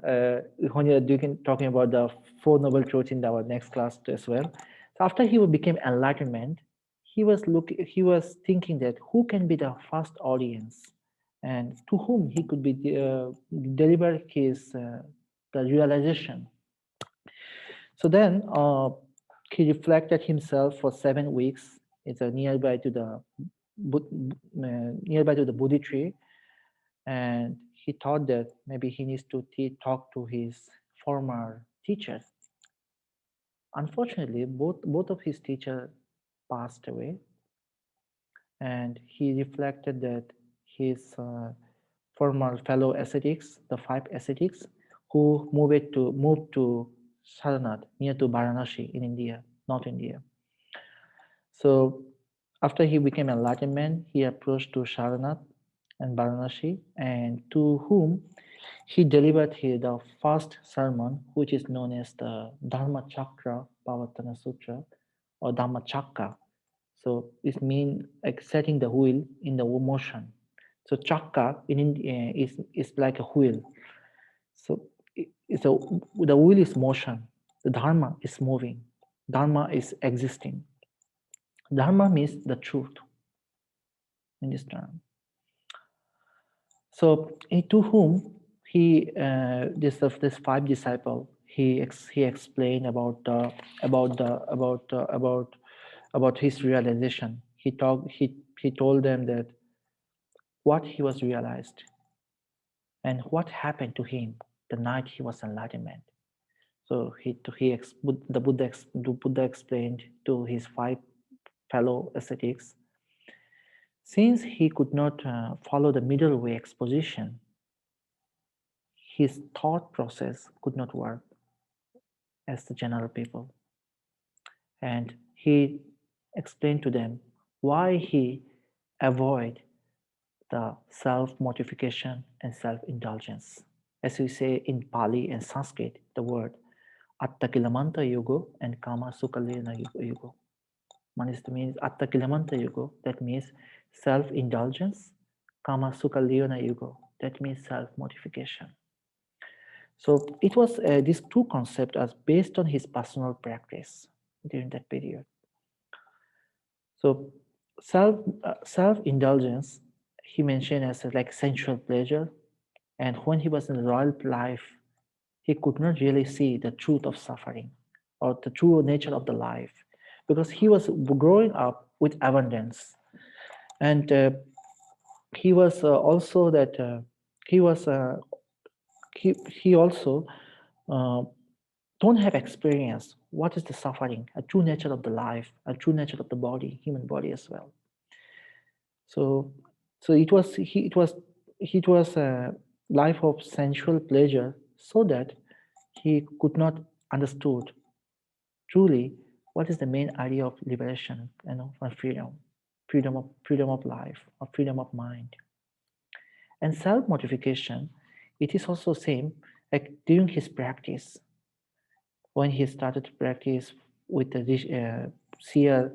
when you're talking about the Four Noble Truths in our next class as well. So after he became enlightenment, he was thinking that who can be the first audience, and to whom he could be deliver his the realization. So then he reflected himself for 7 weeks. It's nearby to the Bodhi tree, and he thought that maybe he needs to talk to his former teachers. Unfortunately, both of his teachers passed away, and he reflected that his former fellow ascetics, the 5 ascetics, who moved to Sarnath, near to Varanasi in India, North India. So after he became enlightenment, he approached to Sarnath and Varanasi, and to whom he delivered the first sermon, which is known as the Dharma Chakra Pavatana Sutra, or Dhamma Chakra. So it means like setting the wheel in the motion. So chakra in India is like a wheel. So the wheel is motion. The Dharma is moving. Dharma is existing. Dharma means the truth in this term. So to whom this 5 disciple, he explained about his realization. He told them that what he was realized and what happened to him the night he was enlightenment. So the Buddha explained to his 5 fellow ascetics, since he could not follow the middle way exposition, his thought process could not work as the general people. And he explained to them why he avoid the self-mortification and self-indulgence. As we say in Pali and Sanskrit, the word Atta-kilamanta yugo and Kama Sukhalena yugo. Means Atta-kilamanta yugo, that means self-indulgence, Kama Sukhalena yugo, that means self-mortification. So it was these 2 concepts as based on his personal practice during that period. So self-indulgence, he mentioned as like sensual pleasure, and when he was in the royal life, he could not really see the truth of suffering or the true nature of the life, because he was growing up with abundance, and he was also that he also don't have experience what is the suffering, a true nature of the life, a true nature of the body, human body as well. So it was a life of sensual pleasure, so that he could not understood truly what is the main idea of liberation, and freedom of life, or freedom of mind. And self-mortification, it is also same like during his practice, when he started to practice with the seer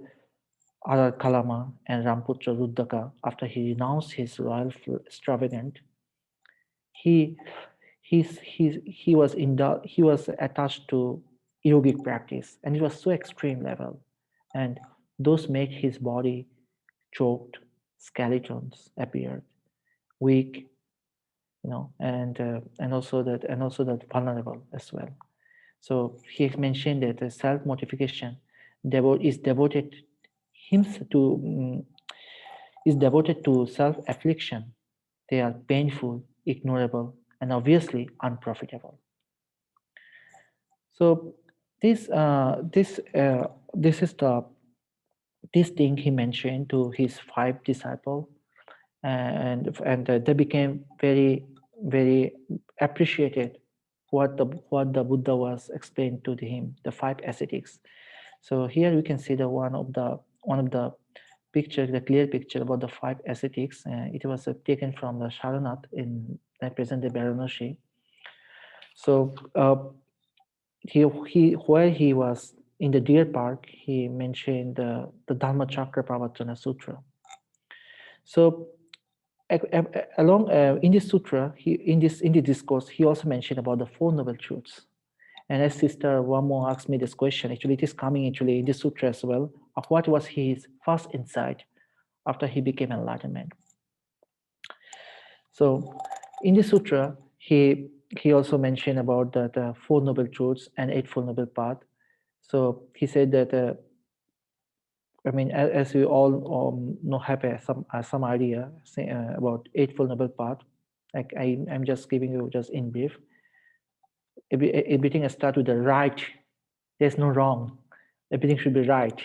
Arar Kalama and Ramputra Ruddaka, after he renounced his royal extravagant, he was attached to yogic practice, and it was so extreme level, and those made his body choked, skeletons appeared, weak, and also that vulnerable as well. So he mentioned that the self-mortification is devoted to self-affliction, They are painful, ignorable, and obviously unprofitable. So this thing he mentioned to his 5 disciples, and they became very appreciated what the Buddha was explained to him, the 5 ascetics. So here we can see the one of the picture, the clear picture about the 5 ascetics. It was taken from the Saranath in present-day Varanasi. So where he was in the Deer Park, he mentioned the Dhamma Chakra Pravatana Sutra. So along in this sutra, in the discourse, he also mentioned about the 4 noble truths. And as Sister Wamo asked me this question, actually it is coming actually in this sutra as well, of what was his first insight after he became enlightenment. So in the sutra, he also mentioned about the 4 noble truths and 8 noble path. So he said that I mean, as we all know, have some idea about 8 noble path. Like I'm just giving you just in brief. Everything starts with the right. There's no wrong. Everything should be right.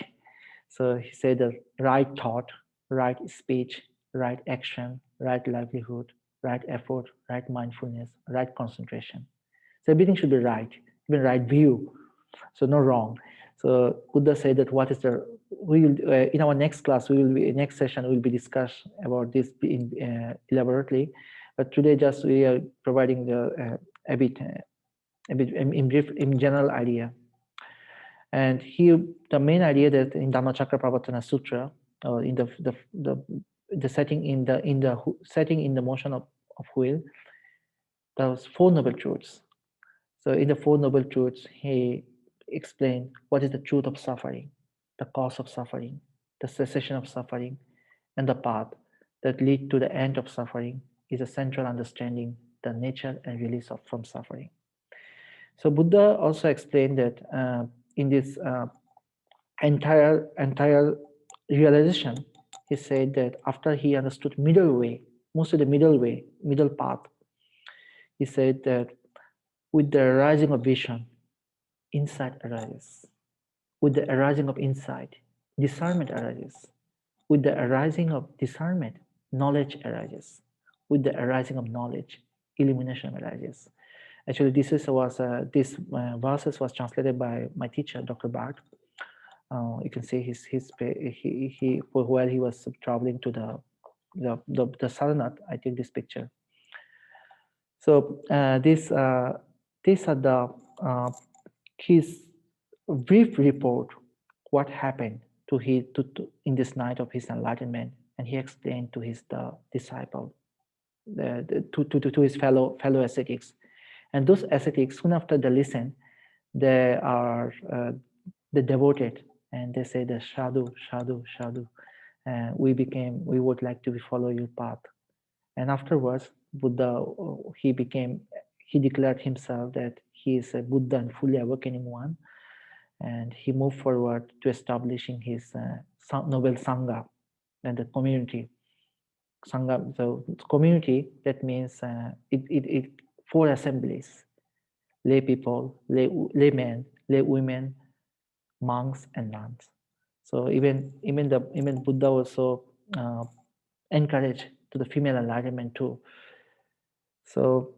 So he said the right thought, right speech, right action, right livelihood, right effort, right mindfulness, right concentration. So everything should be right, even right view. So no wrong. So Buddha said that what is the, we will, in our next class, next session, we will be discuss about this elaborately. But today just we are providing a bit in brief, in general idea. And here, the main idea that in Dhamma Chakra Pravatana Sutra, or in the setting in the motion of wheel, those 4 noble truths. So in the 4 noble truths, he explained what is the truth of suffering, the cause of suffering, the cessation of suffering, and the path that lead to the end of suffering is a central understanding the nature and release from suffering. So Buddha also explained that in this entire realization, he said that after he understood middle way, mostly the middle path, he said that with the arising of vision, insight arises. With the arising of insight, discernment arises. With the arising of discernment, knowledge arises. With the arising of knowledge, illumination arises. Actually, this verses was translated by my teacher, Dr. Bart. You can see while he was traveling to the Saranath, I take this picture. So these are his brief report what happened to in this night of his enlightenment, and he explained to his disciple, to his fellow ascetics, and those ascetics soon after they listen, they are they devoted, and they say the sadhu, sadhu, sadhu. We would like to follow your path. And afterwards, Buddha, he declared himself that he is a Buddha and fully awakening one. And he moved forward to establishing his noble Saṅgha and the community. Saṅgha, so community, that means it 4 assemblies: lay people, laymen, lay women, monks, and nuns. So even Buddha also encouraged to the female enlightenment too. So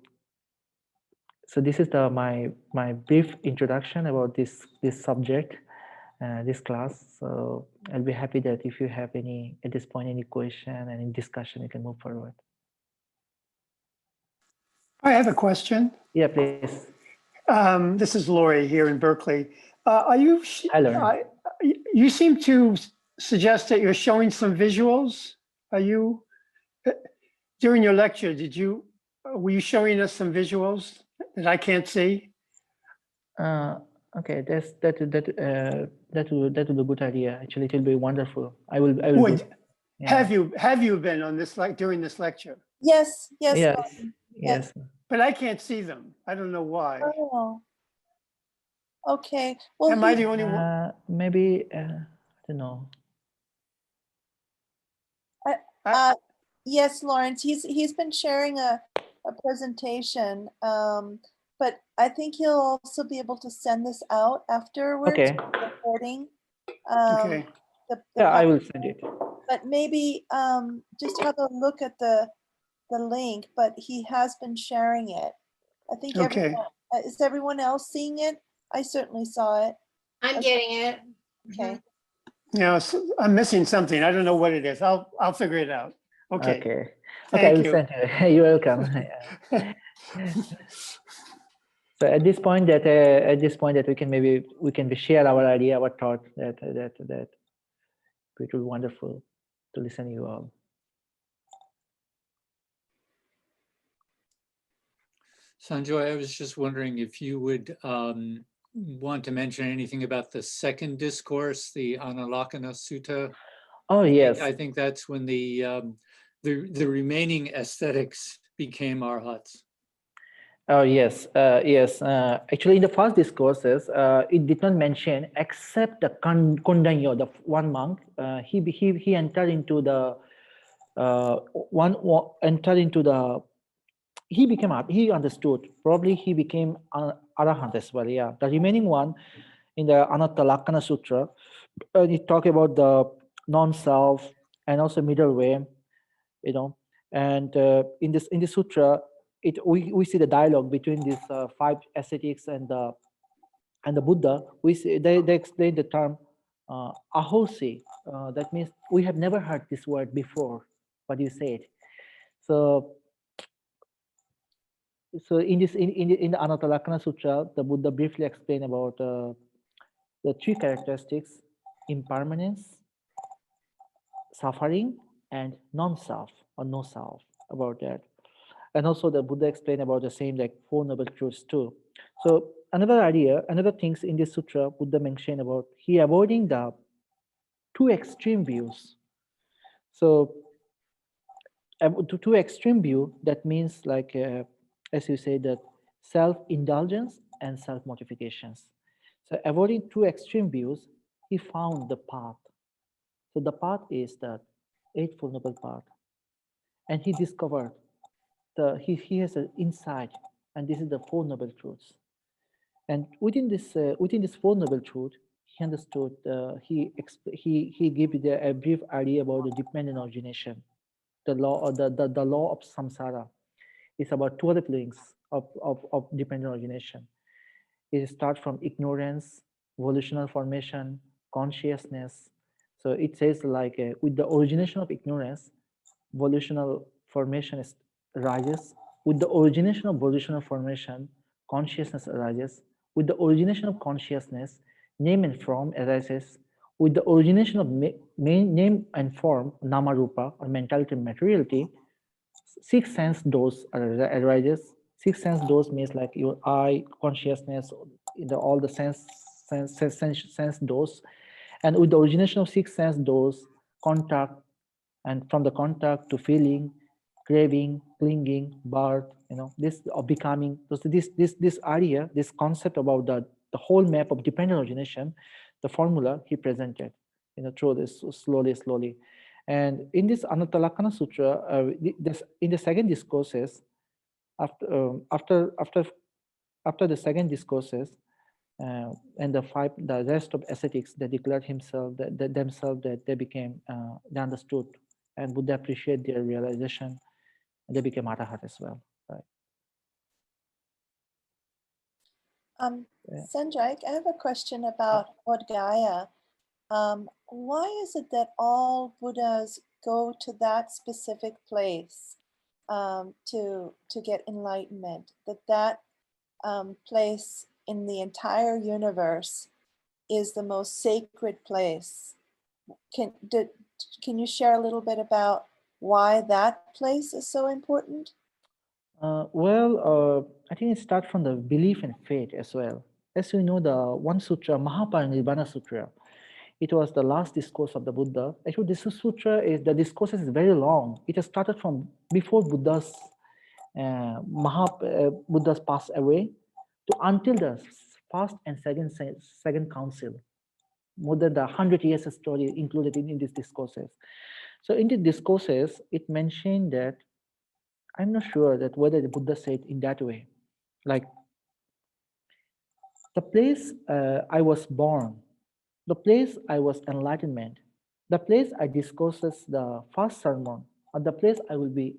this is my brief introduction about this subject, this class. So I'll be happy that if you have at this point any question, any discussion, you can move forward. I have a question. Yeah, please. This is Lori here in Berkeley. Hi, Lori. You seem to suggest that you're showing some visuals. Are you, during your lecture, were you showing us some visuals that I can't see? Okay, that will be a good idea. Actually, it will be wonderful. I will. Yeah. Have you been on this during this lecture? Yes. Yes. But I can't see them. I don't know why. Oh. Okay. Well, am I the only one? Maybe I don't know. Yes, Lawrence, he's been sharing a presentation, but I think he'll also be able to send this out afterwards. Okay. Recording. Okay. Yeah, I will send it. But maybe just have a look at the link, but he has been sharing it. I think Okay. everyone, is everyone else seeing it? I certainly saw it. I'm getting it. Okay. Yeah, I'm missing something. I don't know what it is. I'll figure it out. Okay. Okay. Okay, I Thank will you. send you. You're welcome. So at this point that we can share our idea, our thought that it will be wonderful to listen to you all. Sanjoy, I was just wondering if you would want to mention anything about the second discourse, the Analakana Sutta. Oh yes. I think that's when the remaining aesthetics became arhats. Oh yes, yes. Actually, in the first discourses, it did not mention except the Kondanyo, the one monk. He entered into the he understood. Probably he became arahant as well. Yeah. The remaining one in the Anattalakkhana Sutra, it talk about the non-self and also middle way. You know, and in this sutra, we see the dialogue between these 5 ascetics and the Buddha. We see they explain the term ahosi. That means we have never heard this word before, but you say it. So in the Anattalakkhana Sutra, the Buddha briefly explained about the 3 characteristics: impermanence, suffering, and non-self or no self, about that. And also the Buddha explained about the same like 4 noble truths too. So another things in this sutra, Buddha mentioned about he avoiding the 2 extreme views. So to 2 extreme view, that means like as you say, that self-indulgence and self-mortifications. So avoiding 2 extreme views, he found the path. So the path is the Eightfold Noble Path, and he discovered he has an insight, and this is the 4 noble truths. And within this 4 noble truth, he understood. He gave a brief idea about the dependent origination, the law or the law of samsara. It's about 2 other links of dependent origination. It starts from ignorance, volitional formation, consciousness. So it says like with the origination of ignorance, volitional formation arises. With the origination of volitional formation, consciousness arises. With the origination of consciousness, name and form arises. With the origination of name and form, nama rupa, or mentality and materiality, 6 sense doors arises. 6 sense doors means like your eye, consciousness, all the sense doors. And with the origination of 6 sense doors, contact, and from the contact to feeling, craving, clinging, birth, this of becoming. So this idea, this concept about the whole map of dependent origination, the formula he presented, through this slowly. And in this Anattalakkhana Sutra, in the second discourses, after the second discourses, and the rest of ascetics, they declared themselves that they became, they understood, and would appreciate their realization, and they became arahat as well. Right. Sanjay, I have a question about Bodh Gaya. Why is it that all Buddhas go to that specific place to get enlightenment? That place in the entire universe is the most sacred place. Can you share a little bit about why that place is so important? I think it starts from the belief and faith as well. As we know, the one sutra, Mahaparinibbana Sutra, it was the last discourse of the Buddha. Actually, this sutra the discourse is very long. It has started from before Buddha's Buddha's passed away to until the first and second council. More than the 100 years story included in these discourses. So in the discourses, it mentioned that I'm not sure that whether the Buddha said in that way, like the place I was born, the place I was enlightenment, the place I discourses the first sermon, or the place I will be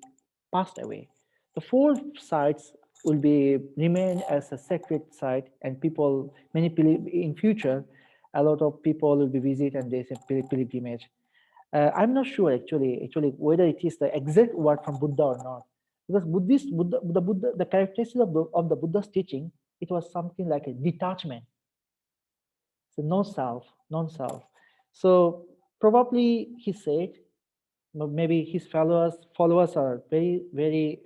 passed away. The four sites will be remain as a sacred site, and people, many in future, a lot of people will be visit and there's a pilgrimage. I'm not sure actually whether it is the exact word from Buddha or not, because the characteristic of the Buddha's teaching, it was something like a detachment. So no self, non-self. So probably he said, maybe his followers are very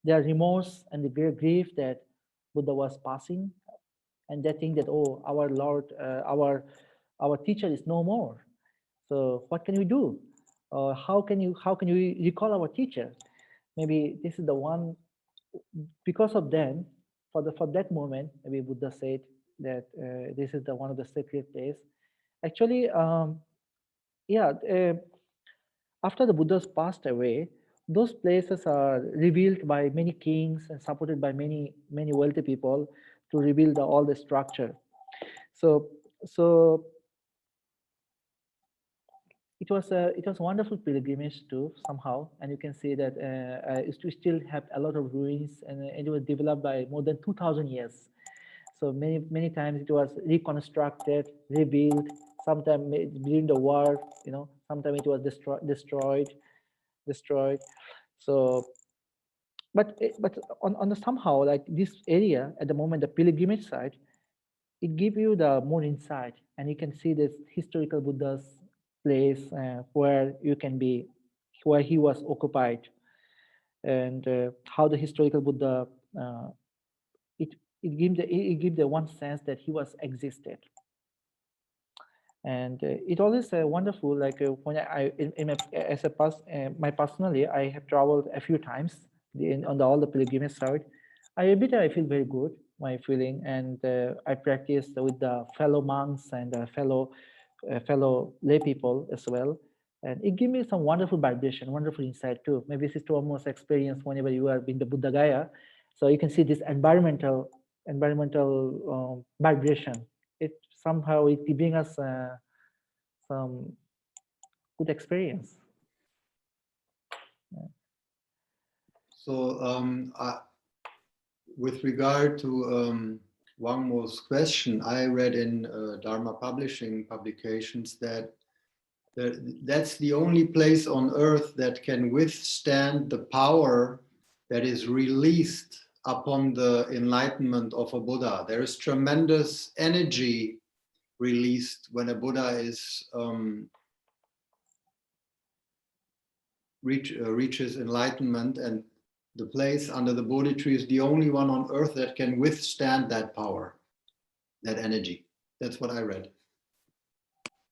they are remorse and the great grief that Buddha was passing, and they think that, oh, our Lord, our teacher is no more. So what can we do? How can you recall our teacher? Maybe this is the one, because of them, for that moment, maybe Buddha said that this is the one of the sacred place. Actually, yeah, after the Buddhas passed away, those places are rebuilt by many kings and supported by many wealthy people to rebuild all the structure. So it was a wonderful pilgrimage too, somehow, and you can see that we still have a lot of ruins, and it was developed by more than 2,000 years. So many times it was reconstructed, rebuilt. Sometimes during the war, sometimes it was destroyed. So, but on the somehow, like this area at the moment, the pilgrimage site, it gives you the more insight, and you can see this historical Buddha's place where he was occupied, and how the historical Buddha it gives the one sense that he was existed. And it always wonderful, like when I in my, as a my personally, I have traveled a few times on all the pilgrimage side. I feel very good, my feeling, and I practice with the fellow monks and fellow lay people as well, and it gives me some wonderful vibration, wonderful insight too. Maybe this is to almost experience whenever you are in the Buddha Gaya, so you can see this environmental vibration. It somehow it giving us some good experience. Yeah. So with regard to Wang Mo's question, I read in Dharma publishing publications that that's the only place on earth that can withstand the power that is released upon the enlightenment of a Buddha. There is tremendous energy released when a Buddha is reaches enlightenment, and the place under the Bodhi tree is the only one on earth that can withstand that power, that energy. That's what I read.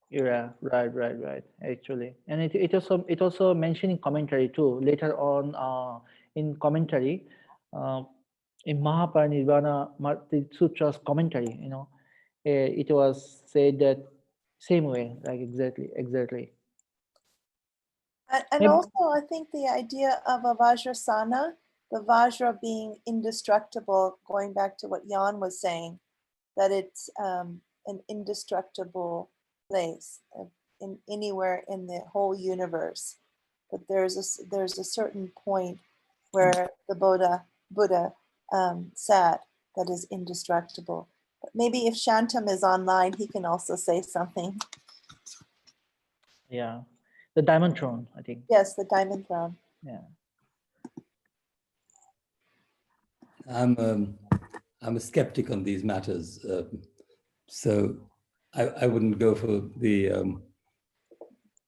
Yeah, right. Actually, and it also mentioned in commentary too. Later on, in commentary, in Mahaparinirvana Sutra's commentary, it was said that same way, like exactly. And Maybe, also, I think the idea of a Vajrasana, the Vajra being indestructible, going back to what Jan was saying, that it's an indestructible place in anywhere in the whole universe. But there's a certain point where the Buddha sat that is indestructible. But maybe if Shantam is online, he can also say something. yeah, the diamond throne, I think. Yes, the diamond throne. Yeah. I'm a skeptic on these matters, so I wouldn't go for the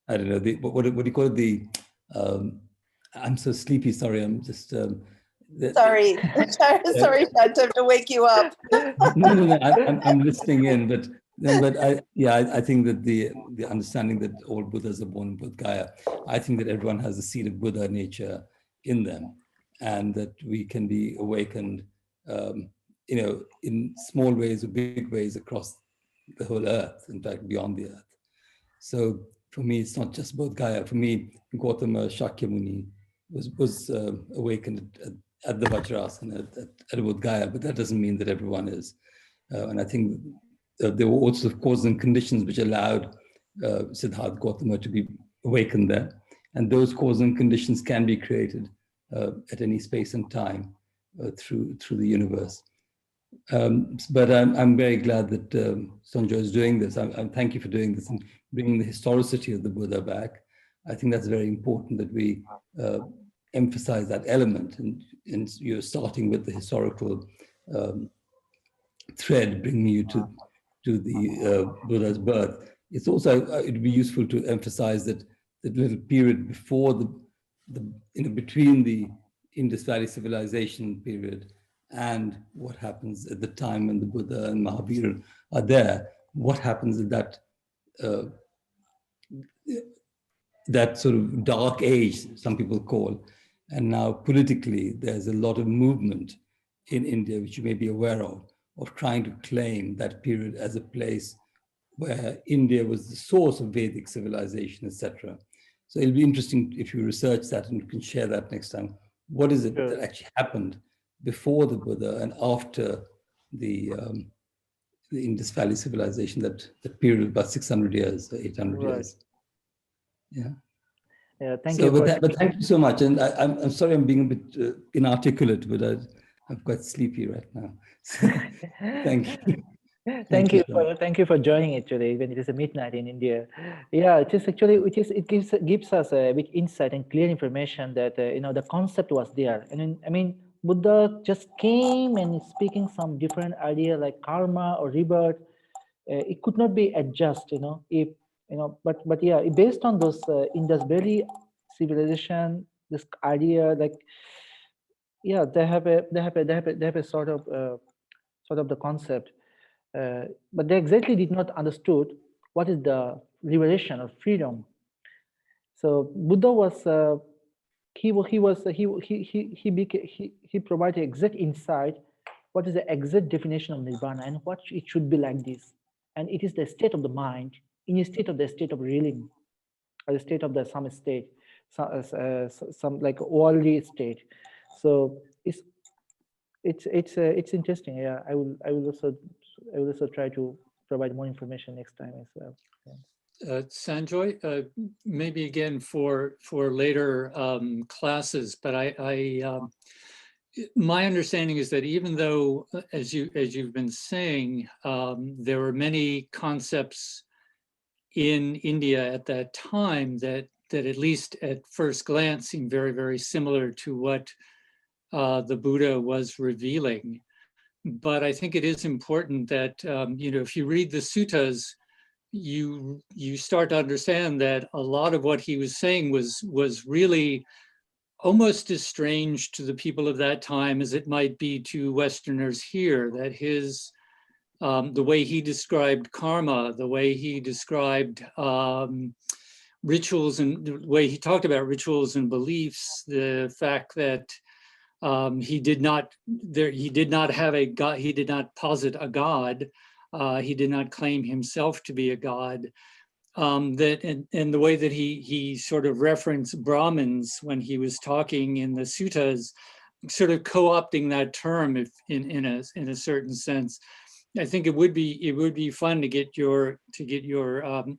I don't know what do you call it, I'm so sleepy. Sorry, I'm just Sorry, sorry, Shantam, to wake you up. No, I'm listening in, but I think that the understanding that all Buddhas are born in Bodh Gaya, I think that everyone has a seed of Buddha nature in them, and that we can be awakened, in small ways or big ways across the whole earth, in fact, beyond the earth. So for me, it's not just Bodh Gaya. For me, Gautama Shakyamuni was awakened at the Vajrasana at Bodh Gaya, but that doesn't mean that everyone is. And I think there were also causes and conditions which allowed Siddhartha Gautama to be awakened there. And those causes and conditions can be created at any space and time through the universe. But I'm very glad that Sanjoy is doing this. I thank you for doing this and bringing the historicity of the Buddha back. I think that's very important that we emphasize that element. And you're starting with the historical thread, bringing you to the Buddha's birth. It's also, it'd be useful to emphasize that the little period before between the Indus Valley civilization period and what happens at the time when the Buddha and Mahavira are there, what happens at that sort of dark age, some people call. And now politically, there's a lot of movement in India, which you may be aware of trying to claim that period as a place where India was the source of Vedic civilization, etc. So it'll be interesting if you research that and you can share that next time. What is it that actually happened before the Buddha and after the Indus Valley civilization, that period of about 600 years, 800 years. Yeah. Yeah, thank you. you. But thank you so much. And I'm sorry I'm being a bit inarticulate, but I'm quite sleepy right now. Thank you. Thank you for joining it today, even it is a midnight in India. Yeah, it is actually it gives us a big insight and clear information that the concept was there. And I mean, Buddha just came and speaking some different idea like karma or rebirth. It could not be adjust, if but yeah, based on those Indus Valley civilization, this idea like yeah, they have a sort of the concept. But they exactly did not understood what is the liberation or freedom. So Buddha was he provided exact insight what is the exact definition of nirvana and what it should be like this. And it is the state of the mind in a state of reeling, or the state of the some state, some like worldly state. So it's interesting. Yeah, I will also try to provide more information next time as well. Yeah. Sanjoy, maybe again for later classes, but my understanding is that even though, as you've been saying, there were many concepts in India at that time that at least at first glance seemed very, very similar to what the Buddha was revealing. But I think it is important that, if you read the suttas, you start to understand that a lot of what he was saying was really almost as strange to the people of that time as it might be to Westerners here, that his, the way he described karma, the way he described rituals and the way he talked about rituals and beliefs, the fact that he did not have a God, he did not posit a God, he did not claim himself to be a God. And the way that he sort of referenced Brahmins when he was talking in the suttas, sort of co-opting that term in a certain sense. I think it would be fun to get your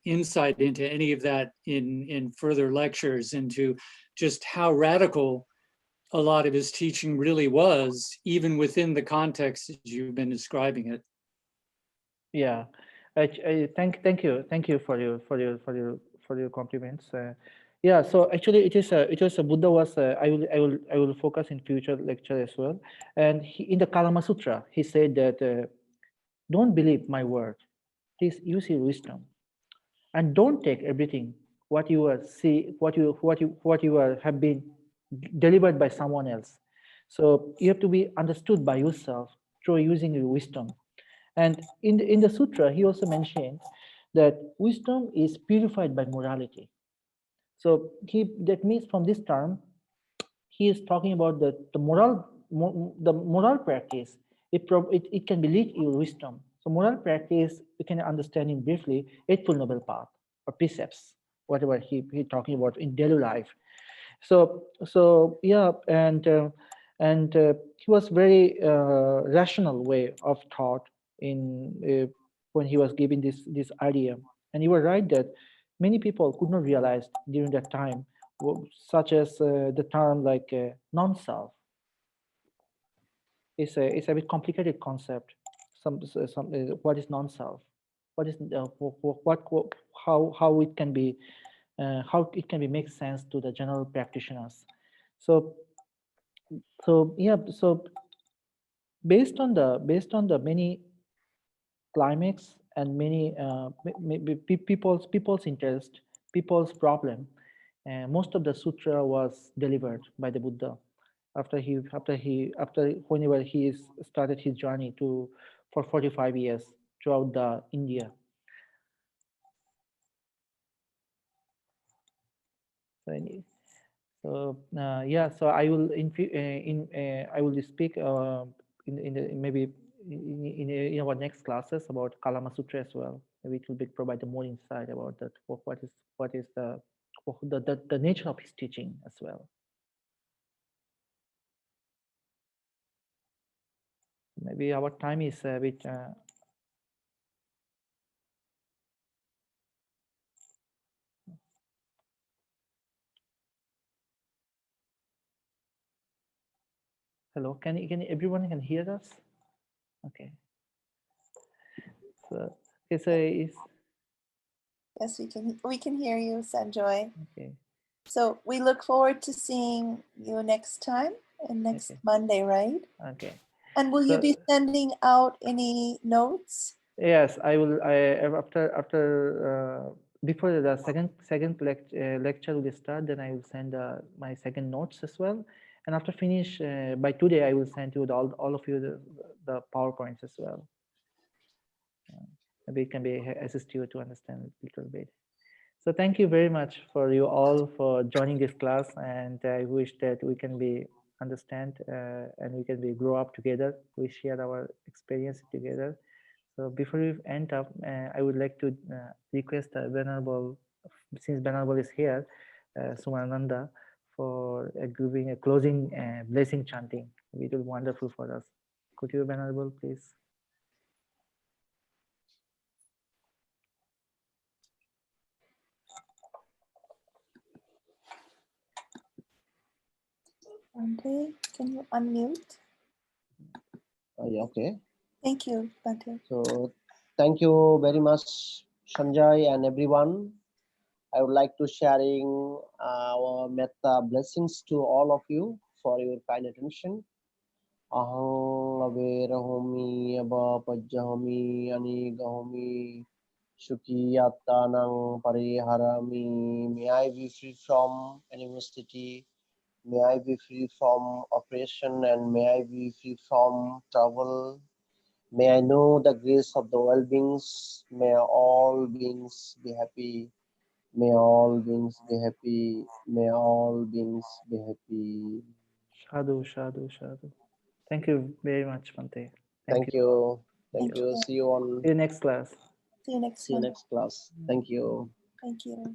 insight into any of that in further lectures, into just how radical a lot of his teaching really was, even within the context as you've been describing it. Yeah, thank you for your compliments. Yeah, so actually it was a Buddha was I will focus in future lecture as well. And in the Kalama Sutra he said that don't believe my word, please use your wisdom, and don't take everything what you have been delivered by someone else. So you have to be understood by yourself through using your wisdom. And in the sutra, he also mentioned that wisdom is purified by morality. So that means from this term, he is talking about the moral practice. It can be lead your wisdom. So moral practice, we can understand in briefly, Eightfold Noble Path or precepts. whatever he talking about in daily life. So yeah, and he was very rational way of thought in when he was giving this idea. And you were right that many people could not realize during that time, such as the term like non-self. It's a bit complicated concept. What is non-self? What is what how it can be make sense to the general practitioners. So yeah, so based on the many climax and many people's interest, people's problem, most of the sutra was delivered by the Buddha after whenever he started his journey for 45 years throughout the India. So yeah, so I will I will speak maybe in our next classes about Kalama Sutra as well. Maybe it will provide more insight about that. What is the nature of his teaching as well. Maybe our time is a bit. Hello, can everyone can hear us? Okay. So it's Yes, we can hear you, Sanjoy. okay. So we look forward to seeing you next time and next Monday, right? Okay. And will you be sending out any notes? Yes, I will. After before the second lecture will start, then I will send my second notes as well. And after finish by today, I will send you all of you the PowerPoints as well. Maybe it can be assist you to understand a little bit. So thank you very much for you all for joining this class, and I wish that we can be understand and we can be grow up together. We share our experience together. So before we end up, I would like to request Venerable, since Venerable is here, Sumananda, for giving a closing blessing chanting. It will be wonderful for us. Could you, Venerable, please? Bhante, can you unmute? Yeah, okay. Thank you, Bhante. So thank you very much, Sanjay and everyone. I would like to sharing our metta blessings to all of you for your kind attention. Aham averahomi abapajjahami anigahomi shukiyatanang pariharami. May I be free from animosity. May I be free from oppression, and may I be free from trouble. May I know the grace of the well beings. May all beings be happy. May all beings be happy. May all beings be happy. Sadhu, sadhu, sadhu. Thank you very much, Bhante. Thank you. Thank you. See you on. See you next See you month. next class. Thank you. Thank you.